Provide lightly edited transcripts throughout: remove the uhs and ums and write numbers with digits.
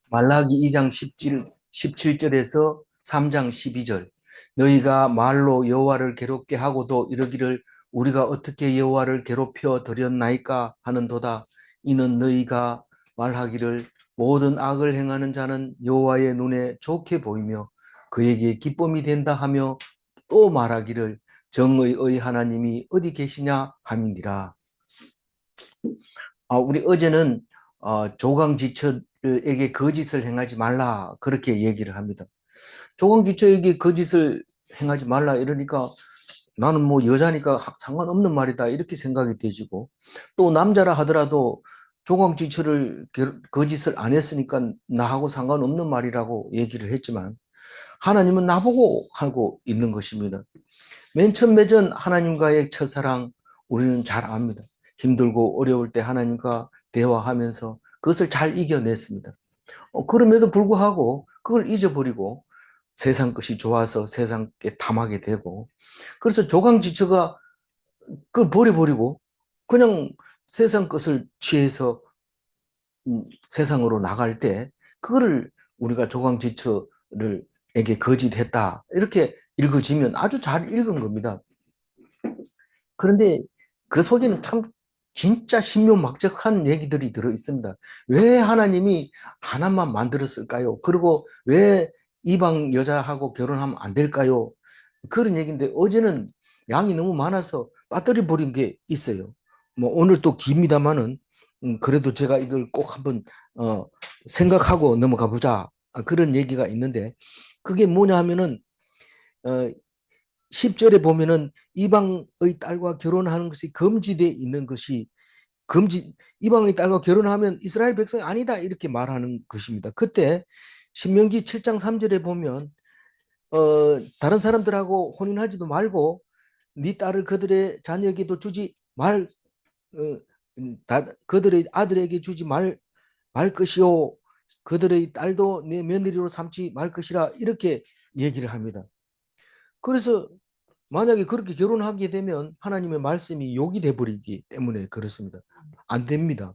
말라기 2장 17절에서 3장 12절. 너희가 말로 여호와를 괴롭게 하고도 이러기를 우리가 어떻게 여호와를 괴롭혀 드렸나이까 하는도다. 이는 너희가 말하기를 모든 악을 행하는 자는 여호와의 눈에 좋게 보이며 그에게 기쁨이 된다 하며 또 말하기를 정의의 하나님이 어디 계시냐 함이니라. 우리 어제는 조강지처에게 거짓을 행하지 말라 그렇게 얘기를 합니다. 조강지처에게 거짓을 행하지 말라 이러니까 나는 뭐 여자니까 상관없는 말이다 이렇게 생각이 되지고, 또 남자라 하더라도 조강지처를 거짓을 안 했으니까 나하고 상관없는 말이라고 얘기를 했지만 하나님은 나보고 하고 있는 것입니다. 맨 처음 맺은 하나님과의 첫사랑 우리는 잘 압니다. 힘들고 어려울 때 하나님과 대화하면서 그것을 잘 이겨냈습니다. 그럼에도 불구하고 그걸 잊어버리고 세상 것이 좋아서 세상에 탐하게 되고, 그래서 조강지처가 그걸 버려버리고 그냥 세상 것을 취해서 세상으로 나갈 때 그거를 우리가 조강지처를 에게 거짓했다 이렇게 읽어지면 아주 잘 읽은 겁니다. 그런데 그 속에는 참 진짜 신묘막적한 얘기들이 들어 있습니다. 왜 하나님이 하나만 만들었을까요? 그리고 왜 이방 여자하고 결혼하면 안 될까요? 그런 얘기인데 어제는 양이 너무 많아서 빠뜨려 버린 게 있어요. 뭐 오늘 또 깁니다만은 그래도 제가 이걸 꼭 한번 생각하고 넘어가 보자. 그런 얘기가 있는데 그게 뭐냐 하면은 어, 10절에 보면은 이방의 딸과 결혼하는 것이 금지되어 있는 것이 이방의 딸과 결혼하면 이스라엘 백성이 아니다 이렇게 말하는 것입니다. 그때 신명기 7장 3절에 보면 다른 사람들하고 혼인하지도 말고 네 딸을 그들의 자녀에게도 주지 그들의 아들에게 주지 말 것이요 그들의 딸도 내 며느리로 삼지 말 것이라 이렇게 얘기를 합니다. 그래서 만약에 그렇게 결혼하게 되면 하나님의 말씀이 욕이 돼버리기 때문에 그렇습니다. 안 됩니다.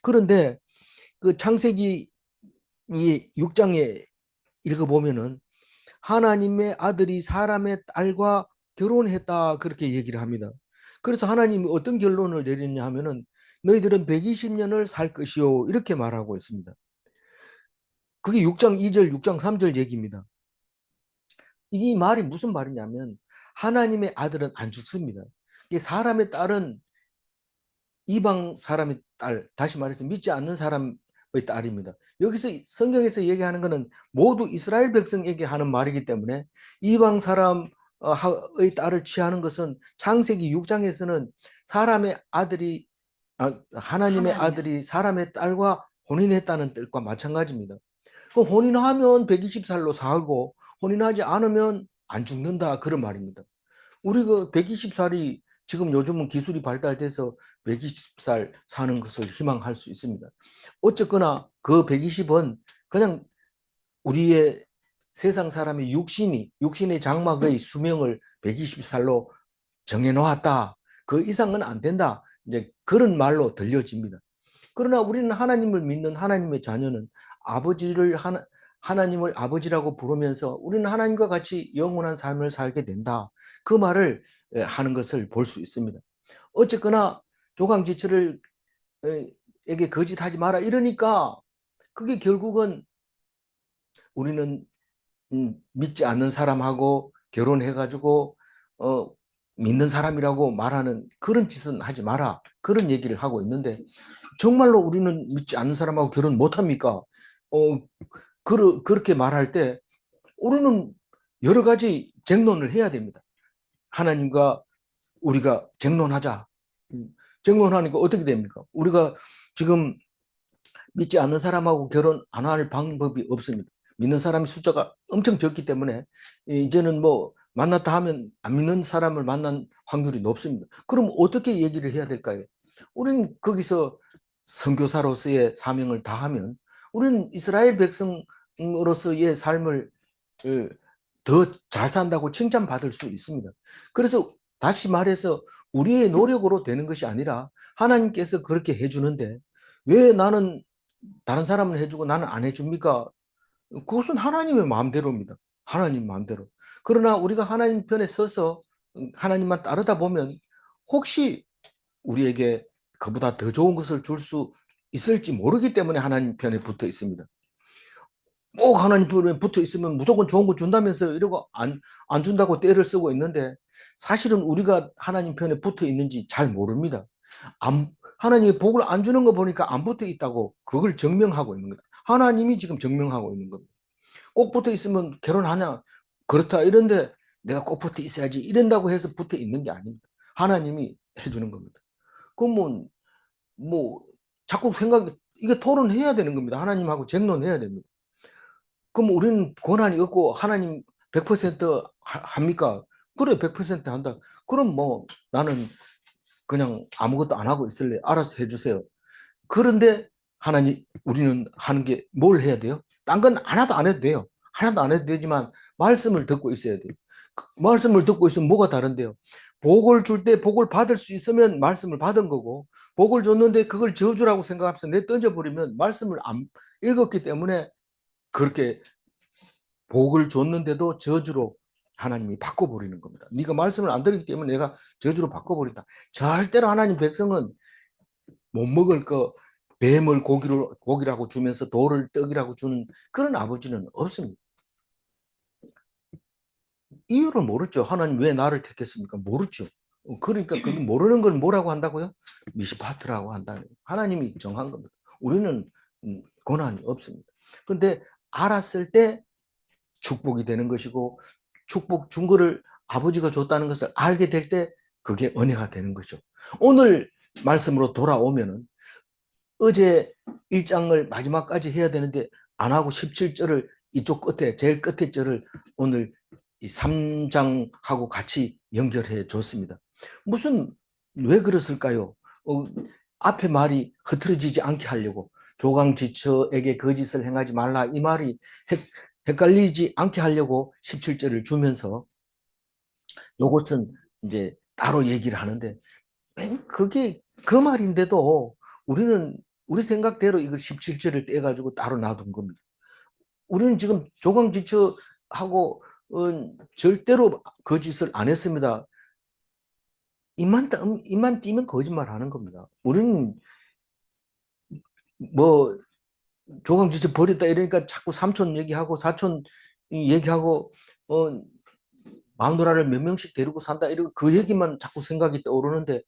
그런데 그 창세기 이 6장에 읽어보면은 하나님의 아들이 사람의 딸과 결혼했다 그렇게 얘기를 합니다. 그래서 하나님이 어떤 결론을 내렸냐 하면은 너희들은 120년을 살 것이요 이렇게 말하고 있습니다. 그게 6장 2절 6장 3절 얘기입니다. 이 말이 무슨 말이냐면 하나님의 아들은 안 죽습니다. 사람의 딸은 이방 사람의 딸, 다시 말해서 믿지 않는 사람의 딸입니다. 여기서 성경에서 얘기하는 것은 모두 이스라엘 백성에게 하는 말이기 때문에 이방 사람의 딸을 취하는 것은 창세기 6장에서는 사람의 아들이 하나님의 아들이 사람의 딸과 혼인했다는 뜻과 마찬가지입니다. 그 혼인하면 120살로 살고 혼인하지 않으면 안 죽는다 그런 말입니다. 우리가 120살이 지금 요즘은 기술이 발달돼서 120살 사는 것을 희망할 수 있습니다. 어쨌거나 그 120은 그냥 우리의 세상 사람의 육신의 장막의 수명을 120살로 정해놓았다. 그 이상은 안 된다. 이제 그런 말로 들려집니다. 그러나 우리는 하나님을 믿는 하나님의 자녀는 하나님을 아버지라고 부르면서 우리는 하나님과 같이 영원한 삶을 살게 된다. 그 말을 하는 것을 볼 수 있습니다. 어쨌거나 조강지처를 에게 거짓하지 마라 이러니까 그게 결국은 우리는 믿지 않는 사람하고 결혼해가지고 어, 믿는 사람이라고 말하는 그런 짓은 하지 마라 그런 얘기를 하고 있는데, 정말로 우리는 믿지 않는 사람하고 결혼 못합니까? 그렇게 말할 때 우리는 여러 가지 쟁론을 해야 됩니다. 하나님과 우리가 쟁론하자. 쟁론하니까 어떻게 됩니까? 우리가 지금 믿지 않는 사람하고 결혼 안 할 방법이 없습니다. 믿는 사람의 숫자가 엄청 적기 때문에 이제는 뭐 만났다 하면 안 믿는 사람을 만난 확률이 높습니다. 그럼 어떻게 얘기를 해야 될까요? 우리는 거기서 선교사로서의 사명을 다하면 우리는 이스라엘 백성으로서의 삶을 더 잘 산다고 칭찬받을 수 있습니다. 그래서 다시 말해서 우리의 노력으로 되는 것이 아니라 하나님께서 그렇게 해주는데 왜 나는 다른 사람은 해주고 나는 안 해줍니까? 그것은 하나님의 마음대로입니다. 하나님 마음대로. 그러나 우리가 하나님 편에 서서 하나님만 따르다 보면 혹시 우리에게 그보다 더 좋은 것을 줄 수 있을지 모르기 때문에 하나님 편에 붙어 있습니다. 꼭 하나님 편에 붙어 있으면 무조건 좋은 거 준다면서 이러고 안 준다고 떼를 쓰고 있는데 사실은 우리가 하나님 편에 붙어 있는지 잘 모릅니다. 하나님이 복을 안 주는 거 보니까 안 붙어 있다고 그걸 증명하고 있는 거다. 하나님이 지금 증명하고 있는 겁니다. 꼭 붙어 있으면 결혼하냐? 그렇다 이런데 내가 꼭 붙어 있어야지 이런다고 해서 붙어 있는 게 아닙니다. 하나님이 해주는 겁니다. 그러면 뭐 자꾸 이게 토론해야 되는 겁니다. 하나님하고 쟁론해야 됩니다. 그럼 우리는 권한이 없고 하나님 100% 합니까? 그래 100% 한다. 그럼 뭐 나는 그냥 아무것도 안 하고 있을래. 알아서 해주세요. 그런데 우리는 하는 게 뭘 해야 돼요? 딴 건 하나도 안 해도 돼요. 하나도 안 해도 되지만 말씀을 듣고 있어야 돼요. 말씀을 듣고 있으면 뭐가 다른데요? 복을 줄 때 복을 받을 수 있으면 말씀을 받은 거고 복을 줬는데 그걸 저주라고 생각하면서 내 던져버리면 말씀을 안 읽었기 때문에 그렇게 복을 줬는데도 저주로 하나님이 바꿔버리는 겁니다. 네가 말씀을 안 들었기 때문에 내가 저주로 바꿔버린다. 절대로 하나님 백성은 못 먹을 거 뱀을 고기라고 주면서 돌을 떡이라고 주는 그런 아버지는 없습니다. 이유를 모르죠. 하나님 왜 나를 택했습니까? 모르죠. 그러니까 그 모르는 걸 뭐라고 한다고요? 미시파트라고 한다. 하나님이 정한 겁니다. 우리는 권한이 없습니다. 그런데 알았을 때 축복이 되는 것이고 축복 준 거를 아버지가 줬다는 것을 알게 될 때 그게 은혜가 되는 거죠. 오늘 말씀으로 돌아오면은 어제 1장을 마지막까지 해야 되는데 안 하고 17절을 이쪽 끝에 제일 끝에 절을 오늘 이 3장하고 같이 연결해 줬습니다. 왜 그랬을까요? 앞에 말이 흐트러지지 않게 하려고 조강지처에게 거짓을 행하지 말라 이 말이 헷갈리지 않게 하려고 17절을 주면서 요것은 이제 따로 얘기를 하는데 그게 그 말인데도 우리는 우리 생각대로 이걸 17절을 떼가지고 따로 놔둔 겁니다. 우리는 지금 조강지처하고 절대로 거짓을 안 했습니다. 입만 띄면 거짓말 하는 겁니다. 우리는 뭐 조강지처 버렸다 이러니까 자꾸 삼촌 얘기하고 사촌 얘기하고 마누라를 몇 명씩 데리고 산다 이러고 그 얘기만 자꾸 생각이 떠오르는데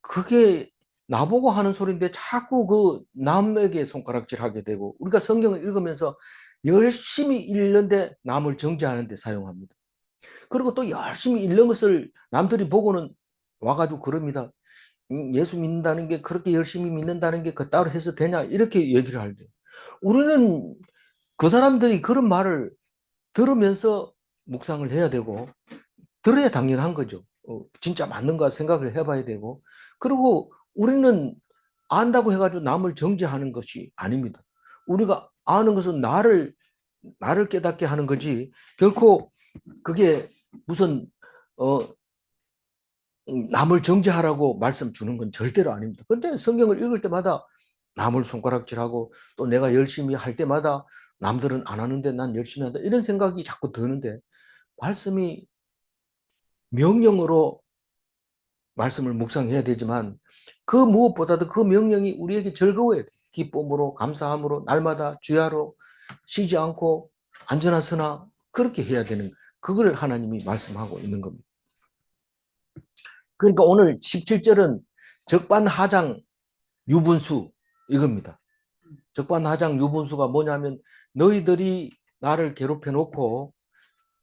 그게 나보고 하는 소리인데 자꾸 그 남에게 손가락질하게 되고 우리가 성경을 읽으면서 열심히 읽는데 남을 정죄하는 데 사용합니다. 그리고 또 열심히 읽는 것을 남들이 보고는 와가지고 그럽니다. 예수 믿는다는 게 그렇게 열심히 믿는다는 게 그따로 해서 되냐 이렇게 얘기를 할때 우리는 그 사람들이 그런 말을 들으면서 묵상을 해야 되고 들어야 당연한 거죠. 진짜 맞는가 생각을 해봐야 되고 그리고 우리는 안다고 해가지고 남을 정죄하는 것이 아닙니다. 우리가 아는 것은 나를 깨닫게 하는 거지 결코 그게 무슨 남을 정죄하라고 말씀 주는 건 절대로 아닙니다. 근데 성경을 읽을 때마다 남을 손가락질하고 또 내가 열심히 할 때마다 남들은 안 하는데 난 열심히 한다 이런 생각이 자꾸 드는데 말씀이 명령으로 말씀을 묵상해야 되지만 그 무엇보다도 그 명령이 우리에게 즐거워야 돼. 기쁨으로 감사함으로 날마다 주야로 쉬지 않고 안전하으나 그렇게 해야 되는 그걸 하나님이 말씀하고 있는 겁니다. 그러니까 오늘 17절은 적반하장 유분수 이겁니다. 적반하장 유분수가 뭐냐면 너희들이 나를 괴롭혀 놓고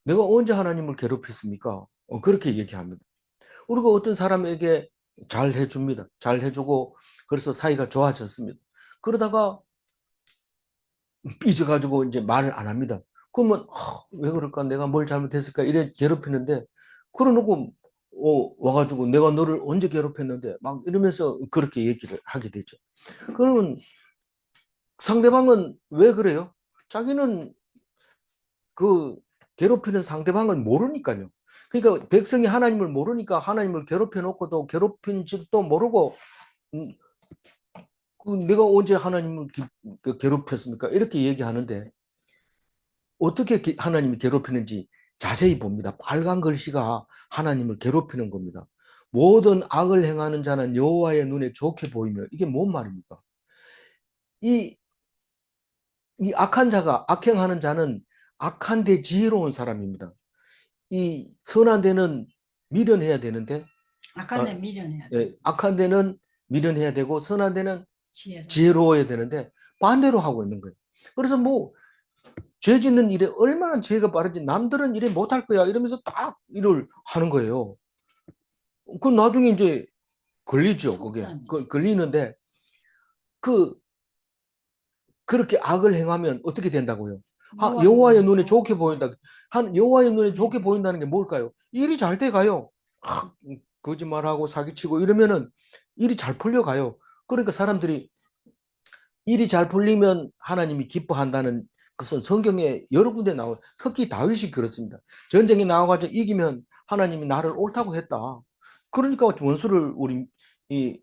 내가 언제 하나님을 괴롭혔습니까? 그렇게 얘기합니다. 우리가 어떤 사람에게 잘 해줍니다. 잘 해주고 그래서 사이가 좋아졌습니다. 그러다가 삐져가지고 이제 말을 안 합니다. 그러면 왜 그럴까? 내가 뭘 잘못했을까? 이래 괴롭히는데 그러놓고 와가지고 내가 너를 언제 괴롭혔는데 막 이러면서 그렇게 얘기를 하게 되죠. 그러면 상대방은 왜 그래요? 자기는 그 괴롭히는 상대방은 모르니까요. 그러니까 백성이 하나님을 모르니까 하나님을 괴롭혀 놓고도 괴롭힌 줄도 모르고 내가 언제 하나님을 괴롭혔습니까? 이렇게 얘기하는데 어떻게 하나님이 괴롭히는지 자세히 봅니다. 빨간 글씨가 하나님을 괴롭히는 겁니다. 모든 악을 행하는 자는 여호와의 눈에 좋게 보이며, 이게 뭔 말입니까? 이, 이 악한 자가, 악행하는 자는 악한데 지혜로운 사람입니다. 이 선한 데는 미련해야 되는데, 악한 데 미련해야 돼. 예, 악한 데는 미련해야 되고 선한 데는 지혜로워. 지혜로워야 되는데 반대로 하고 있는 거예요. 그래서 뭐 죄 짓는 일에 얼마나 지혜가 빠른지 남들은 이래 못할 거야 이러면서 딱 일을 하는 거예요. 그 나중에 이제 걸리죠. 그게 걸리는데 그렇게 악을 행하면 어떻게 된다고요? 여호와의 눈에 좋게 보인다. 여호와의 눈에 좋게 보인다는 게 뭘까요? 일이 잘 돼 가요. 거짓말하고 사기치고 이러면은 일이 잘 풀려가요. 그러니까 사람들이 일이 잘 풀리면 하나님이 기뻐한다는 것은 성경에 여러 군데 나와요. 특히 다윗이 그렇습니다. 전쟁에 나와가지고 이기면 하나님이 나를 옳다고 했다. 그러니까 원수를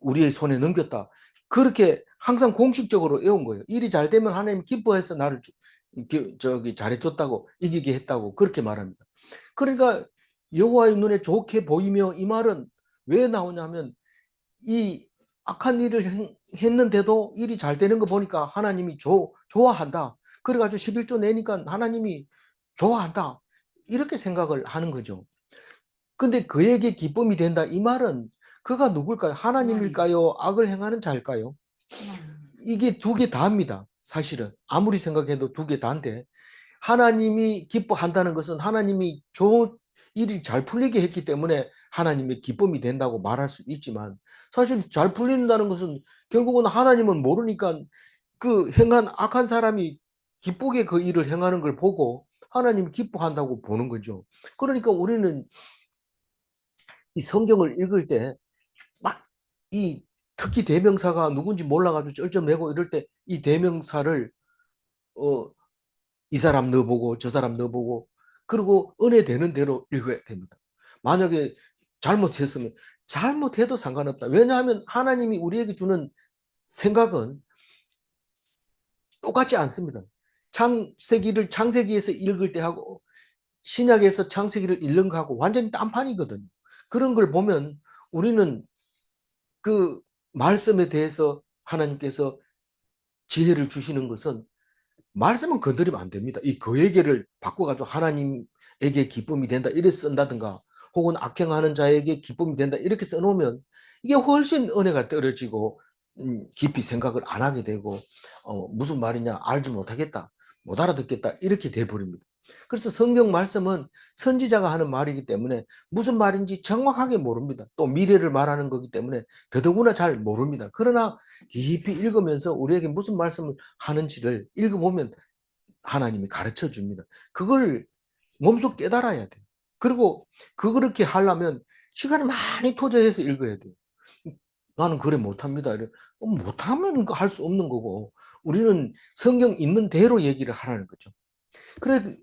우리의 손에 넘겼다. 그렇게 항상 공식적으로 외운 거예요. 일이 잘 되면 하나님이 기뻐해서 나를 잘해줬다고, 이기게 했다고 그렇게 말합니다. 그러니까 여호와의 눈에 좋게 보이며, 이 말은 왜 나오냐면 이 악한 일을 했는데도 일이 잘 되는 거 보니까 하나님이 좋아한다. 그래가지고 11조 내니까 하나님이 좋아한다. 이렇게 생각을 하는 거죠. 근데 그에게 기쁨이 된다. 이 말은 그가 누굴까요? 하나님일까요? 악을 행하는 자일까요? 이게 두 개 다입니다. 사실은 아무리 생각해도 두 개 다인데, 하나님이 기뻐한다는 것은 하나님이 일이 잘 풀리게 했기 때문에 하나님의 기쁨이 된다고 말할 수 있지만, 사실 잘 풀린다는 것은 결국은 하나님은 모르니까 그 행한 악한 사람이 기쁘게 그 일을 행하는 걸 보고 하나님이 기뻐한다고 보는 거죠. 그러니까 우리는 이 성경을 읽을 때 막 이 특히 대명사가 누군지 몰라가지고 쩔쩔매고 이럴 때 이 대명사를 이 사람 넣어보고 저 사람 넣어보고 그리고 은혜 되는 대로 읽어야 됩니다. 만약에 잘못했으면 잘못해도 상관없다. 왜냐하면 하나님이 우리에게 주는 생각은 똑같지 않습니다. 창세기에서 읽을 때 하고 신약에서 창세기를 읽는 거하고 완전히 딴판이거든요. 그런 걸 보면 우리는 그 말씀에 대해서 하나님께서 지혜를 주시는 것은 말씀은 건드리면 안 됩니다. 이 그에게를 바꿔가지고 하나님에게 기쁨이 된다 이렇게 쓴다든가, 혹은 악행하는 자에게 기쁨이 된다 이렇게 써놓으면 이게 훨씬 은혜가 떨어지고 깊이 생각을 안 하게 되고 무슨 말이냐 알지 못하겠다, 못 알아듣겠다 이렇게 돼버립니다. 그래서 성경 말씀은 선지자가 하는 말이기 때문에 무슨 말인지 정확하게 모릅니다. 또 미래를 말하는 거기 때문에 더더구나 잘 모릅니다. 그러나 깊이 읽으면서 우리에게 무슨 말씀을 하는지를 읽어보면 하나님이 가르쳐 줍니다. 그걸 몸소 깨달아야 돼요. 그리고 그렇게 하려면 시간을 많이 투자해서 읽어야 돼요. 나는 그래 못합니다. 못하면 할 수 없는 거고, 우리는 성경 있는 대로 얘기를 하라는 거죠.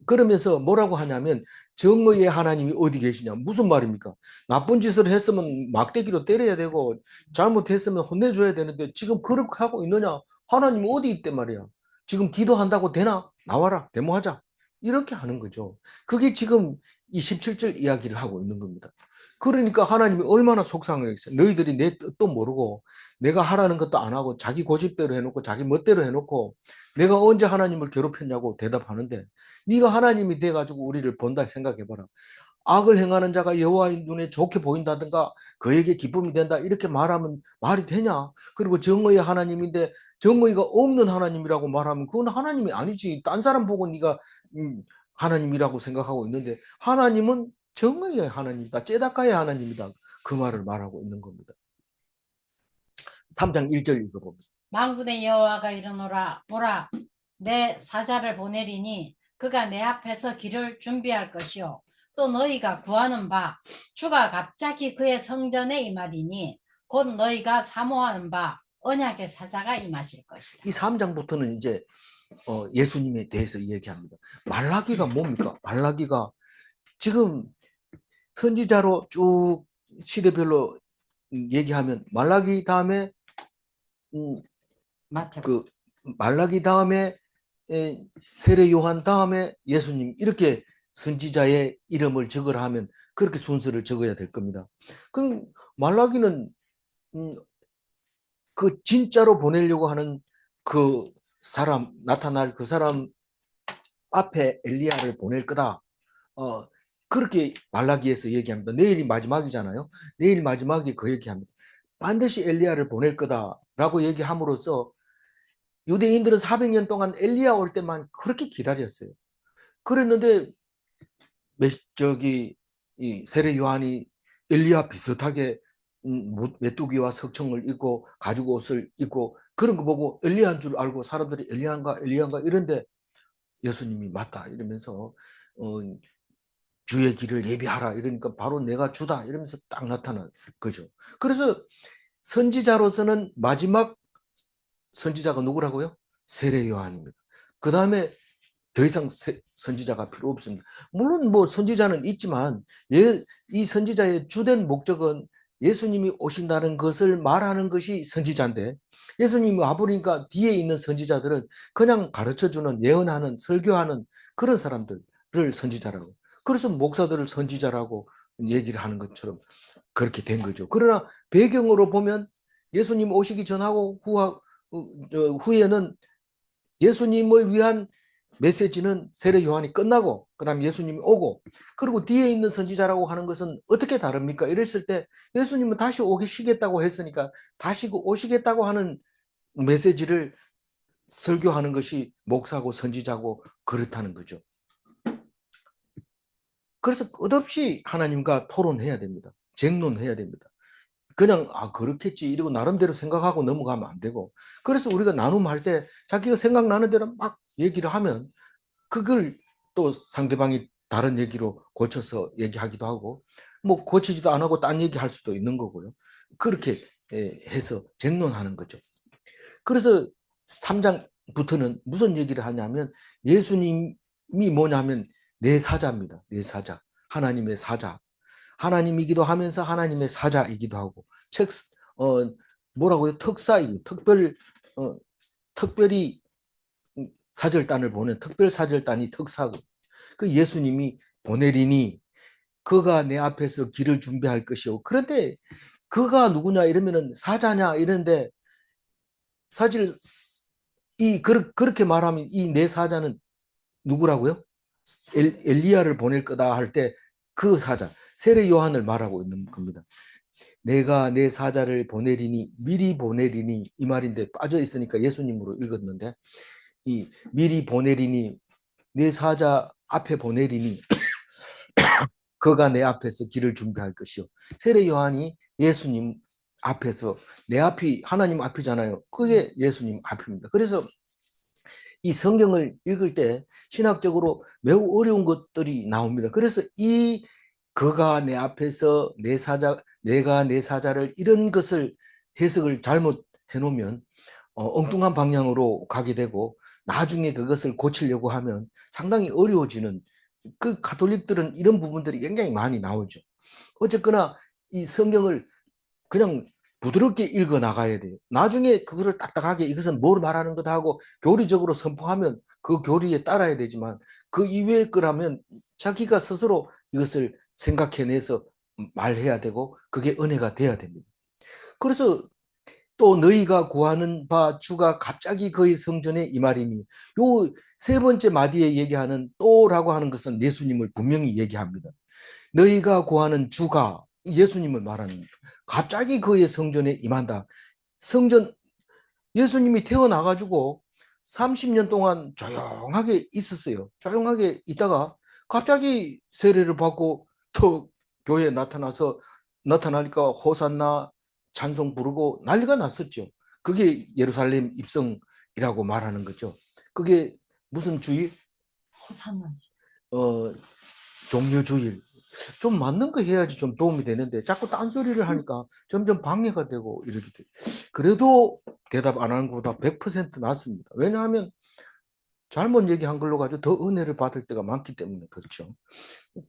그러면서 뭐라고 하냐면, 정의의 하나님이 어디 계시냐? 무슨 말입니까? 나쁜 짓을 했으면 막대기로 때려야 되고, 잘못했으면 혼내줘야 되는데, 지금 그렇게 하고 있느냐? 하나님 어디 있대 말이야. 지금 기도한다고 되나? 나와라. 데모하자. 이렇게 하는 거죠. 그게 지금 이 17절 이야기를 하고 있는 겁니다. 그러니까 하나님이 얼마나 속상하겠어요. 너희들이 내 뜻도 모르고 내가 하라는 것도 안 하고 자기 고집대로 해놓고 자기 멋대로 해놓고 내가 언제 하나님을 괴롭혔냐고 대답하는데, 네가 하나님이 돼가지고 우리를 본다 생각해봐라. 악을 행하는 자가 여호와의 눈에 좋게 보인다든가 그에게 기쁨이 된다 이렇게 말하면 말이 되냐? 그리고 정의의 하나님인데 정의가 없는 하나님이라고 말하면 그건 하나님이 아니지. 딴 사람 보고 네가 하나님이라고 생각하고 있는데, 하나님은 정의의 하나님이다. 째다카의 하나님이다. 그 말을 말하고 있는 겁니다. 3장 1절 읽어봅니다. 만군의 여호와가 이르노라, 보라, 내 사자를 보내리니 그가 내 앞에서 길을 준비할 것이요 또 너희가 구하는 바 주가 갑자기 그의 성전에 임하리니 곧 너희가 사모하는 바 언약의 사자가 임하실 것이라. 이 3장부터는 이제 예수님에 대해서 얘기합니다. 말라기가 뭡니까? 말라기가 지금 선지자로 쭉 시대별로 얘기하면 말라기 다음에 맞아. 그 말라기 다음에 세례 요한 다음에 예수님 이렇게 선지자의 이름을 적으라 하면 그렇게 순서를 적어야 될 겁니다. 그럼 말라기는 그 진짜로 보내려고 하는 그 사람 나타날 그 사람 앞에 엘리야를 보낼 거다. 어, 그렇게 말라기에서 얘기합니다. 내일이 마지막이잖아요. 내일 마지막에 그 얘기합니다. 반드시 엘리야를 보낼 거다라고 얘기함으로써 유대인들은 400년 동안 엘리야 올 때만 그렇게 기다렸어요. 그랬는데 저기 이 세례 요한이 엘리야 비슷하게 메뚜기와 석청을 입고 가죽 옷을 입고 그런 거 보고 엘리야인 줄 알고 사람들이 엘리야인가 이런데 예수님이 맞다 이러면서 주의 길을 예비하라 이러니까 바로 내가 주다 이러면서 딱 나타난 거죠. 그래서 선지자로서는 마지막 선지자가 누구라고요? 세례 요한입니다. 그 다음에 더 이상 선지자가 필요 없습니다. 물론 뭐 선지자는 있지만 이 선지자의 주된 목적은 예수님이 오신다는 것을 말하는 것이 선지자인데 예수님이 와버리니까 뒤에 있는 선지자들은 그냥 가르쳐주는 예언하는 설교하는 그런 사람들을 선지자라고 그래서 목사들을 선지자라고 얘기를 하는 것처럼 그렇게 된 거죠. 그러나 배경으로 보면 예수님 오시기 전하고 후에는 예수님을 위한 메시지는 세례 요한이 끝나고 그다음 예수님이 오고 그리고 뒤에 있는 선지자라고 하는 것은 어떻게 다릅니까? 이랬을 때 예수님은 다시 오시겠다고 했으니까 다시 오시겠다고 하는 메시지를 설교하는 것이 목사고 선지자고 그렇다는 거죠. 그래서 끝없이 하나님과 토론해야 됩니다. 쟁론해야 됩니다. 그냥 그렇겠지 이러고 나름대로 생각하고 넘어가면 안 되고 그래서 우리가 나눔할 때 자기가 생각나는 대로 막 얘기를 하면 그걸 또 상대방이 다른 얘기로 고쳐서 얘기하기도 하고 뭐 고치지도 안 하고 딴 얘기할 수도 있는 거고요. 그렇게 해서 쟁론하는 거죠. 그래서 3장부터는 무슨 얘기를 하냐면 예수님이 뭐냐면 내 사자입니다. 내 사자. 하나님의 사자. 하나님이기도 하면서 하나님의 사자이기도 하고 책 뭐라고요? 특별히 사절단을 보낸 특별 사절단이 특사고 그 예수님이 보내리니 그가 내 앞에서 길을 준비할 것이오. 그런데 그가 누구냐 이러면은 사자냐 이런데 사실 그렇게 말하면 이 내 사자는 누구라고요? 엘리야를 보낼 거다 할 때 그 사자 세례 요한을 말하고 있는 겁니다. 내가 내 사자를 보내리니 미리 보내리니 이 말인데 빠져 있으니까 예수님으로 읽었는데 이 미리 보내리니 내 사자 앞에 보내리니 그가 내 앞에서 길을 준비할 것이요. 세례 요한이 예수님 앞에서 내 앞이 하나님 앞이잖아요. 그게 예수님 앞입니다. 그래서 이 성경을 읽을 때 신학적으로 매우 어려운 것들이 나옵니다. 그래서 이 그가 내 앞에서 내가 내 사자를 이런 것을 해석을 잘못 해놓으면 엉뚱한 방향으로 가게 되고 나중에 그것을 고치려고 하면 상당히 어려워지는 그 가톨릭들은 이런 부분들이 굉장히 많이 나오죠. 어쨌거나 이 성경을 그냥 부드럽게 읽어 나가야 돼요. 나중에 그거를 딱딱하게 이것은 뭘 말하는 거다 하고 교리적으로 선포하면 그 교리에 따라야 되지만 그 이외의 거라면 자기가 스스로 이것을 생각해내서 말해야 되고 그게 은혜가 돼야 됩니다. 그래서 또 너희가 구하는 바 주가 갑자기 그의 성전에 임하리니 요 세 번째 마디에 얘기하는 또라고 하는 것은 예수님을 분명히 얘기합니다. 너희가 구하는 주가 예수님을 말하는 겁니다. 갑자기 그의 성전에 임한다. 성전 예수님이 태어나가지고 30년 동안 조용하게 있었어요. 조용하게 있다가 갑자기 세례를 받고 또 교회에 나타나니까 호산나 찬송 부르고 난리가 났었죠. 그게 예루살렘 입성이라고 말하는 거죠. 그게 무슨 주일? 호산나. 어, 종려주일. 좀 맞는 거 해야지 좀 도움이 되는데 자꾸 딴소리를 하니까 점점 방해가 되고 이렇게 돼. 그래도 대답 안 하는 것보다 100% 낫습니다. 왜냐하면 잘못 얘기한 걸로 가지고 더 은혜를 받을 때가 많기 때문에 그렇죠.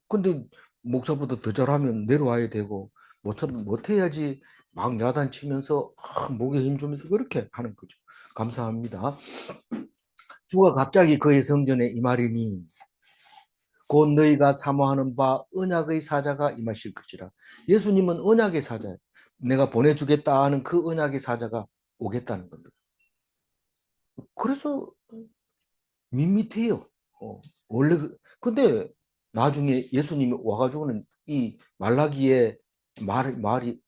근데 목사보다 더 잘하면 내려와야 되고 못해야지 막 야단치면서 목에 힘주면서 그렇게 하는 거죠. 감사합니다. 주가 갑자기 그의 성전에 임하리니 곧 너희가 사모하는 바 언약의 사자가 임하실 것이라. 예수님은 언약의 사자예요. 내가 보내주겠다 하는 그 언약의 사자가 오겠다는 겁니다. 그래서 밋밋해요. 원래 근데 나중에 예수님이 와가지고는 이 말라기의 말이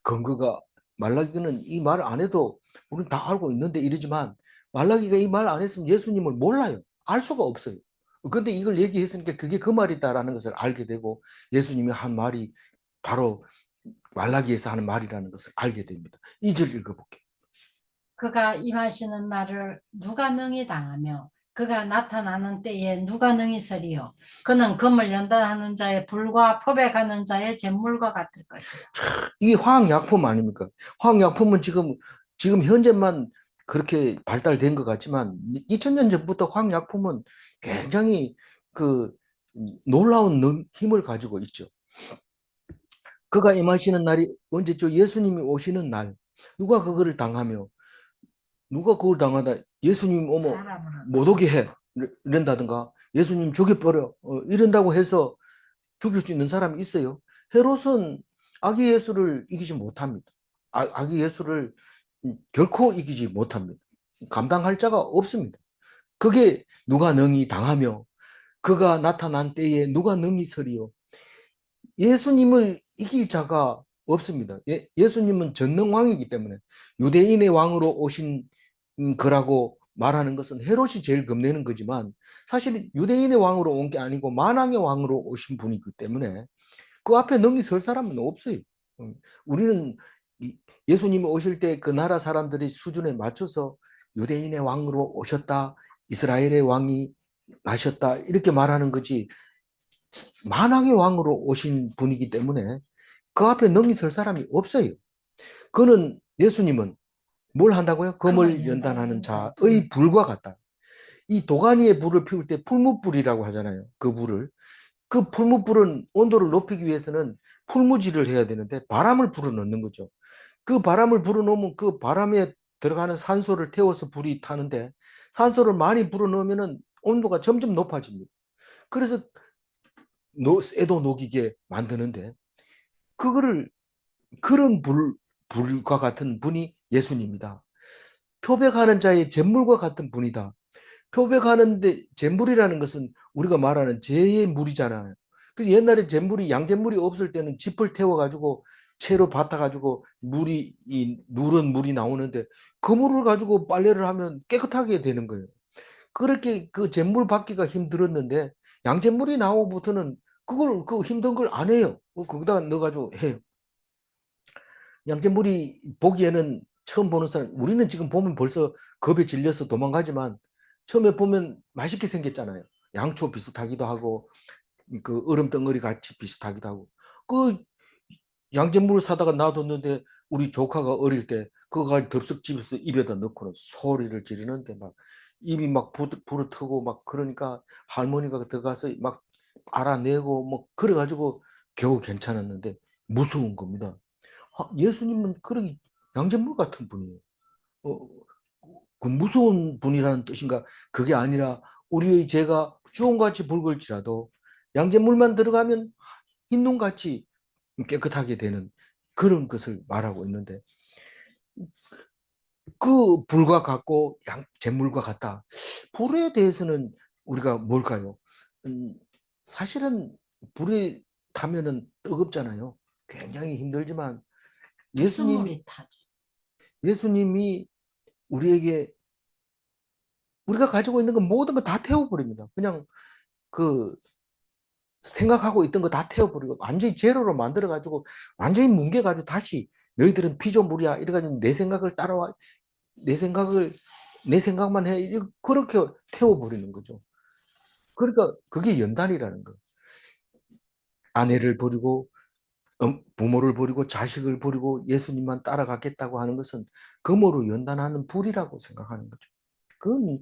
근거가 말라기는 이 말 안 해도 우리는 다 알고 있는데 이러지만 말라기가 이 말 안 했으면 예수님을 몰라요. 알 수가 없어요. 근데 이걸 얘기했으니까 그게 그 말이다라는 것을 알게 되고 예수님이 한 말이 바로 말라기에서 하는 말이라는 것을 알게 됩니다. 2절 읽어볼게요. 그가 임하시는 날을 누가 능히 당하며 그가 나타나는 때에 누가 능히 서리요. 그는 금을 연단하는 자의 불과 포백하는 자의 잿물과 같을 것이요. 이 화학약품 아닙니까? 화학약품은 지금 현재만 그렇게 발달된 것 같지만 2000년 전부터 화학약품은 굉장히 그 놀라운 힘을 가지고 있죠. 그가 임하시는 날이 언제죠? 예수님이 오시는 날. 누가 그거를 당하며 누가 그걸 당하다 예수님 어머 못 오게 해 이런다든가 예수님 죽여버려 이런다고 해서 죽일 수 있는 사람이 있어요. 헤롯은 아기 예수를 이기지 못합니다. 아기 예수를 결코 이기지 못합니다. 감당할 자가 없습니다. 그게 누가 능히 당하며 그가 나타난 때에 누가 능히 서리요. 예수님을 이길 자가 없습니다. 예수님은 전능왕이기 때문에 유대인의 왕으로 오신 거라고 말하는 것은 헤롯이 제일 겁내는 거지만 사실 유대인의 왕으로 온 게 아니고 만왕의 왕으로 오신 분이기 때문에 그 앞에 능히 설 사람은 없어요. 우리는 예수님이 오실 때 그 나라 사람들의 수준에 맞춰서 유대인의 왕으로 오셨다, 이스라엘의 왕이 나셨다 이렇게 말하는 거지 만왕의 왕으로 오신 분이기 때문에 그 앞에 능히 설 사람이 없어요. 그는 예수님은 뭘 한다고요? 금을 연단하는 자의 불과 같다. 이 도가니의 불을 피울 때 풀무불이라고 하잖아요. 그 불을. 그 풀무불은 온도를 높이기 위해서는 풀무질을 해야 되는데 바람을 불어넣는 거죠. 그 바람을 불어넣으면 그 바람에 들어가는 산소를 태워서 불이 타는데 산소를 많이 불어넣으면 온도가 점점 높아집니다. 그래서 쇠도 녹이게 만드는데 그거를 그런 불과 같은 분이 예수님이다. 표백하는 자의 잿물과 같은 분이다. 표백하는데 잿물이라는 것은 우리가 말하는 재의 물이잖아요. 그 옛날에 잿물이 양잿물이 없을 때는 짚을 태워가지고 채로 밭아가지고 물이 이 누런 물이 나오는데 그 물을 가지고 빨래를 하면 깨끗하게 되는 거예요. 그렇게 그 잿물 받기가 힘들었는데 양잿물이 나오고부터는 그걸 그 힘든 걸 안 해요. 거기다 넣어가지고 해요. 양잿물이 보기에는 처음 보는 사람, 우리는 지금 보면 벌써 겁에 질려서 도망가지만 처음에 보면 맛있게 생겼잖아요. 양초 비슷하기도 하고 그 얼음 덩어리 같이 비슷하기도 하고 그 양잿물을 사다가 놔뒀는데 우리 조카가 어릴 때 그거 덥석 집어서 입에다 넣고는 소리를 지르는데 막 입이 막 불어 트고 막 그러니까 할머니가 들어가서 막 알아내고 뭐 그래가지고 겨우 괜찮았는데 무서운 겁니다. 예수님은 그러기 양잿물 같은 분이에요. 어, 그 무서운 분이라는 뜻인가? 그게 아니라 우리의 죄가 주홍같이 붉을지라도 양잿물만 들어가면 흰눈같이 깨끗하게 되는 그런 것을 말하고 있는데 그 불과 같고 잿물과 같다. 불에 대해서는 우리가 뭘까요? 사실은 불에 타면은 뜨겁잖아요. 굉장히 힘들지만 예수님이 우리에게 우리가 가지고 있는 건 모든 거 다 태워버립니다. 그냥 그 생각하고 있던 거 다 태워버리고 완전히 제로로 만들어가지고 완전히 뭉개가지고 다시 너희들은 피조물이야 이래가지고 내 생각을 따라와 내 생각만 해 그렇게 태워버리는 거죠. 그러니까 그게 연단이라는 거. 아내를 버리고 부모를 버리고 자식을 버리고 예수님만 따라가겠다고 하는 것은 금으로 연단하는 불이라고 생각하는 거죠. 그건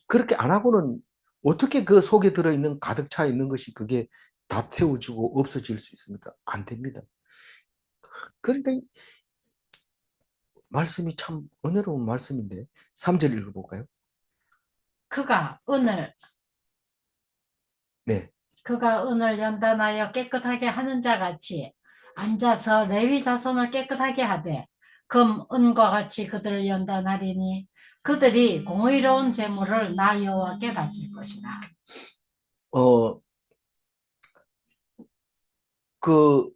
그렇게 안 하고는 어떻게 그 속에 들어있는 가득 차 있는 것이 그게 다 태워지고 없어질 수 있습니까? 안 됩니다. 그러니까 말씀이 참 은혜로운 말씀인데 3절 읽어볼까요? 그가 은을 네. 그가 은을 연단하여 깨끗하게 하는 자 같이 앉아서 레위 자손을 깨끗하게 하되 금 은과 같이 그들을 연단하리니 그들이 공의로운 제물을 나 여호와께 바칠 것이라. 어, 그